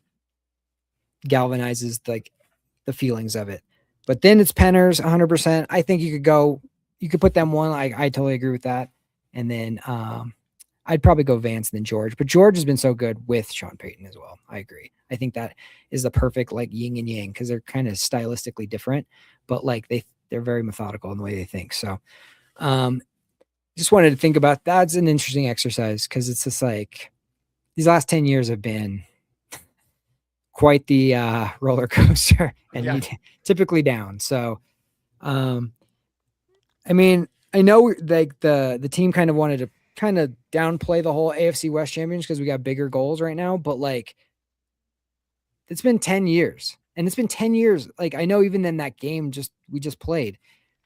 galvanizes like the feelings of it. But then it's Penners 100%. I think you could put them one. I totally agree with that. And then I'd probably go Vance and then George, but George has been so good with Sean Payton as well. I agree. I think that is the perfect like yin and yang, because they're kind of stylistically different, but like they're very methodical in the way they think. So just wanted to think about that's an interesting exercise, because it's just like these last 10 years have been quite the roller coaster, and typically down. So, I mean, I know like the team kind of wanted to kind of downplay the whole AFC West champions because we got bigger goals right now, but like, it's been 10 years, and it's been 10 years. Like, I know even in that game we just played,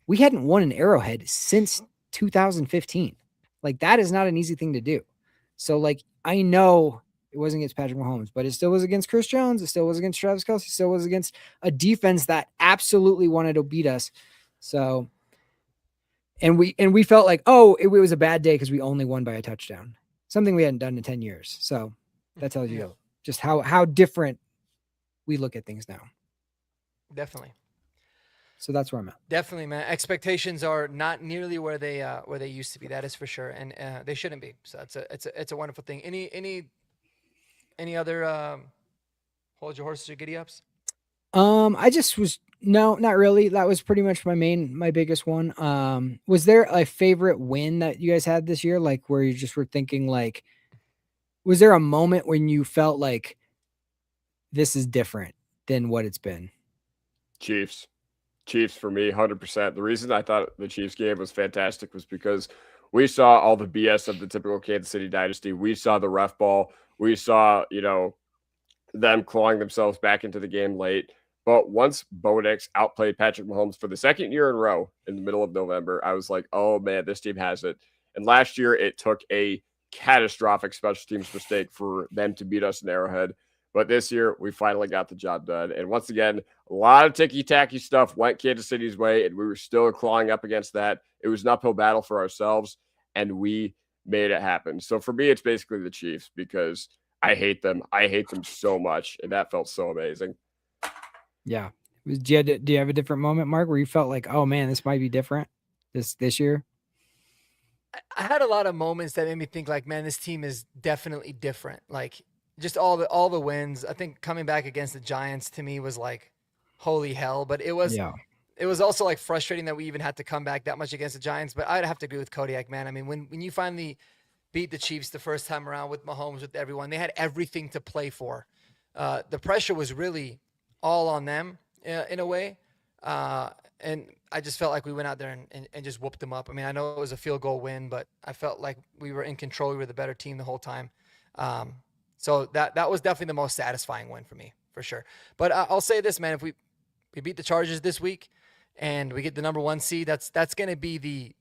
we hadn't won an Arrowhead since 2015. Like, that is not an easy thing to do. So like, I know it wasn't against Patrick Mahomes, but it still was against Chris Jones. It still was against Travis Kelce. It still was against a defense that absolutely wanted to beat us. So, and we felt like, oh, it was a bad day because we only won by a touchdown, something we hadn't done in 10 years. So that tells you just how different we look at things now. Definitely. So that's where I'm at. Definitely, man. Expectations are not nearly where they used to be. That is for sure, and they shouldn't be. So it's a wonderful thing. Any other hold your horses or giddy ups? I just was no, not really. That was pretty much my biggest one. Was there a favorite win that you guys had this year? Like, where you just were thinking like, was there a moment when you felt like this is different than what it's been? Chiefs for me, 100%. The reason I thought the Chiefs game was fantastic was because we saw all the BS of the typical Kansas City dynasty. We saw the ref ball. We saw, them clawing themselves back into the game late. But once Bo Nix outplayed Patrick Mahomes for the second year in a row in the middle of November, I was like, oh, man, this team has it. And last year, it took a catastrophic special teams mistake for them to beat us in Arrowhead. But this year, we finally got the job done. And once again, a lot of ticky-tacky stuff went Kansas City's way, and we were still clawing up against that. It was an uphill battle for ourselves, and we made it happen. So for me, it's basically the Chiefs, because I hate them. I hate them so much, and that felt so amazing. Yeah. Do you have a different moment, Mark, where you felt like, oh, man, this might be different this year? I had a lot of moments that made me think like, man, this team is definitely different. Like, just all the wins. I think coming back against the Giants to me was like, holy hell. But it was it was also like frustrating that we even had to come back that much against the Giants. But I'd have to agree with Kodiak, man. I mean, when you finally beat the Chiefs the first time around with Mahomes, with everyone, they had everything to play for. The pressure was really all on them in a way. And I just felt like we went out there and just whooped them up. I mean, I know it was a field goal win, but I felt like we were in control. We were the better team the whole time. So that was definitely the most satisfying win for me, for sure. But I'll say this, man, if we beat the Chargers this week and we get the number 1 seed, that's going to be the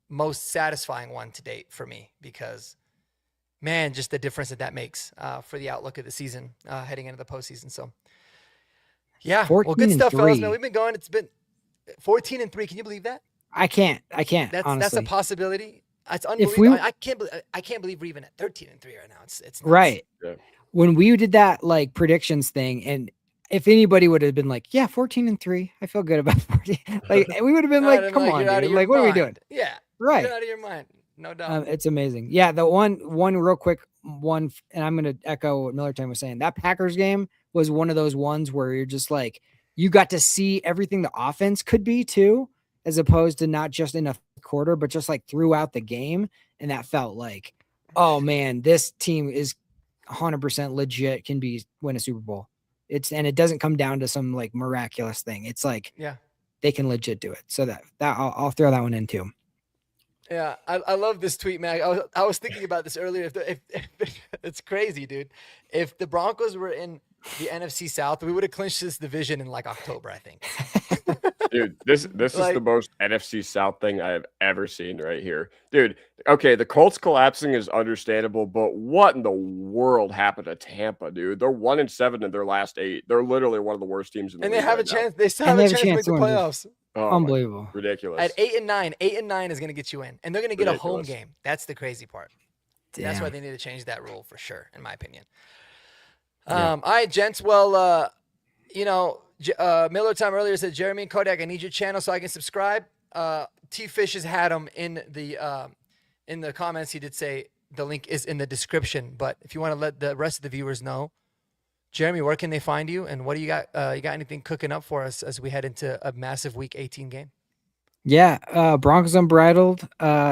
most satisfying one to date for me, because, man, just the difference that makes for the outlook of the season heading into the postseason. So, yeah, well, good stuff, fellas, man. We've been going. It's been 14-3. Can you believe that? I can't. Honestly, that's a possibility. It's unbelievable. I can't believe we're even at 13-3 right now. It's nuts. Right. Yeah. When we did that like predictions thing, and if anybody would have been like, yeah, 14-3, I feel good about 14. Like we would have been like, come on, dude. Like, what are we doing? Yeah. Right. You're out of your mind. No doubt. It's amazing. Yeah. The one real quick one, and I'm going to echo what Miller Time was saying. That Packers game was one of those ones where you're just like, you got to see everything the offense could be too, as opposed to not just in a quarter, but just like throughout the game. And that felt like, oh man, this team is 100% legit, can win a Super Bowl. And it doesn't come down to some like miraculous thing. It's like, yeah, they can legit do it. So that I'll throw that one in too. Yeah, I love this tweet, man. I was thinking about this earlier. If it's crazy, dude. If the Broncos were in the NFC South, we would have clinched this division in like October, I think. Dude, this is the most NFC South thing I have ever seen right here. Dude, okay, the Colts collapsing is understandable, but what in the world happened to Tampa, dude? They're 1-7 in their last 8. They're literally one of the worst teams in the league. And they have right a chance. Now. They still have a chance to make the playoffs. Oh, unbelievable. Ridiculous. At 8-9 is going to get you in, and they're going to get a home game. That's the crazy part. Damn. That's why they need to change that rule for sure, in my opinion. All right, gents. Well, Miller Time earlier said, Jeremy and Kodak, I need your channel so I can subscribe. T-Fish has had them in the comments. He did say the link is in the description, but if you want to let the rest of the viewers know, Jeremy, where can they find you, and what do you got? You got anything cooking up for us as we head into a massive Week 18 game? Yeah, Broncos Unbridled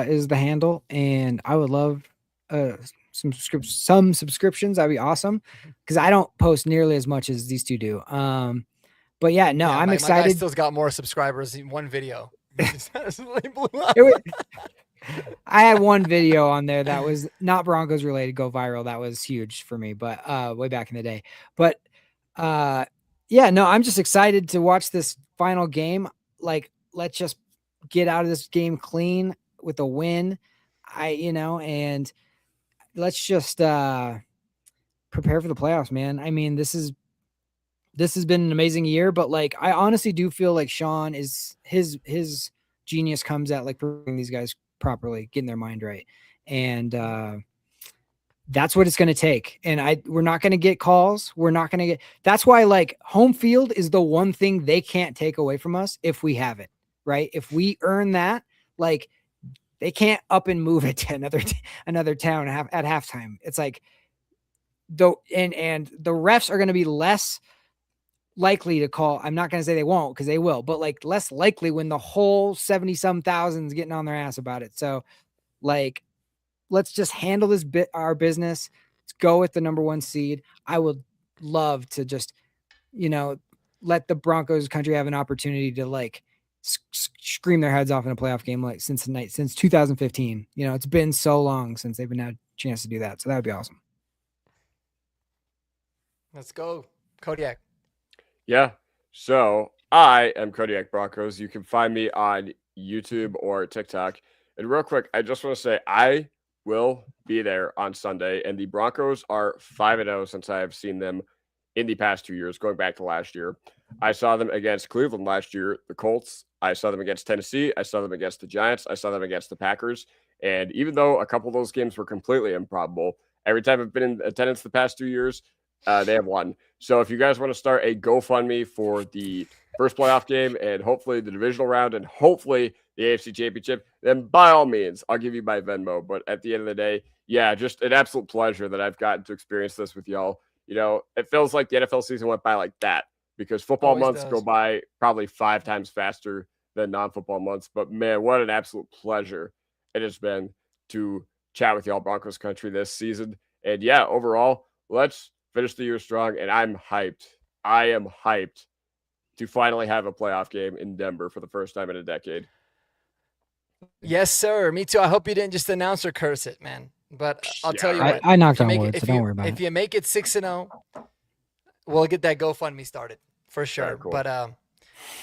is the handle, and I would love some subscriptions. That'd be awesome, because I don't post nearly as much as these two do. But yeah, no, I'm excited. My guy still's got more subscribers in one video. I had one video on there that was not Broncos related go viral. That was huge for me, but way back in the day. But yeah, no, I'm just excited to watch this final game. Like, let's just get out of this game clean with a win. And let's just prepare for the playoffs, man. I mean, this has been an amazing year, but like, I honestly do feel like Sean is his genius comes at like preparing these guys properly, getting their mind right. And that's what it's going to take. And we're not going to get calls. That's why like home field is the one thing they can't take away from us if we have it, right? If we earn that, like they can't up and move it to another town at halftime. It's like, and the refs are going to be less likely to call. I'm not going to say they won't, because they will, but like less likely when the whole 70-some thousand is getting on their ass about it. So like, let's just handle our business. Let's go with the number 1 seed. I would love to just, let the Broncos country have an opportunity to like scream their heads off in a playoff game like since 2015. It's been so long since they've had a chance to do that. So that would be awesome. Let's go, Kodiak. Yeah. So I am Kodiak Broncos. You can find me on YouTube or TikTok. And real quick, I just want to say I will be there on Sunday. And the Broncos are 5-0 since I have seen them in the past 2 years, going back to last year. I saw them against Cleveland last year, the Colts. I saw them against Tennessee. I saw them against the Giants. I saw them against the Packers. And even though a couple of those games were completely improbable, every time I've been in attendance the past 2 years, they have won. So if you guys want to start a GoFundMe for the first playoff game and hopefully the divisional round and hopefully the AFC Championship, then by all means, I'll give you my Venmo. But at the end of the day, yeah, just an absolute pleasure that I've gotten to experience this with y'all. It feels like the NFL season went by like that. because football Always months go does. by probably 5 times faster than non-football months. But man, what an absolute pleasure it has been to chat with y'all Broncos country this season. And yeah, overall, let's finish the year strong. And I'm hyped. I am hyped to finally have a playoff game in Denver for the first time in a decade. Yes, sir. Me too. I hope you didn't just announce or curse it, man. But I'll tell you Yeah, what. I knocked if you on make wood, it, so don't worry about if it. you make it 6-0, we'll get that GoFundMe started for sure. Alright, cool. But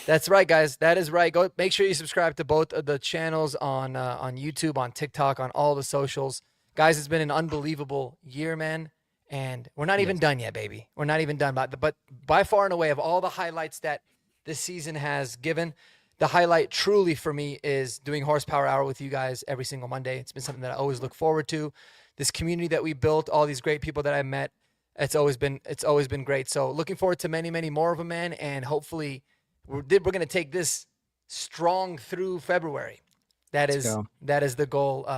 that's right, guys. That is right. Go make sure you subscribe to both of the channels on YouTube, on TikTok, on all the socials. Guys, it's been an unbelievable year, man. And we're not even done yet, baby. We're not even done. But by far and away, of all the highlights that this season has given, the highlight truly for me is doing Horsepower Hour with you guys every single Monday. It's been something that I always look forward to. This community that we built, all these great people that I met, it's always been great. So looking forward to many, many more of them, man. And hopefully we're going to take this strong through February. That Let's is go. the goal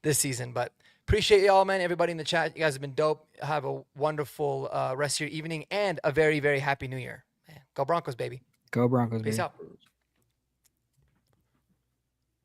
this season. But appreciate y'all, man. Everybody in the chat, you guys have been dope. Have a wonderful rest of your evening and a very, very happy New Year. Man, go Broncos, baby. Go Broncos, Peace baby. out.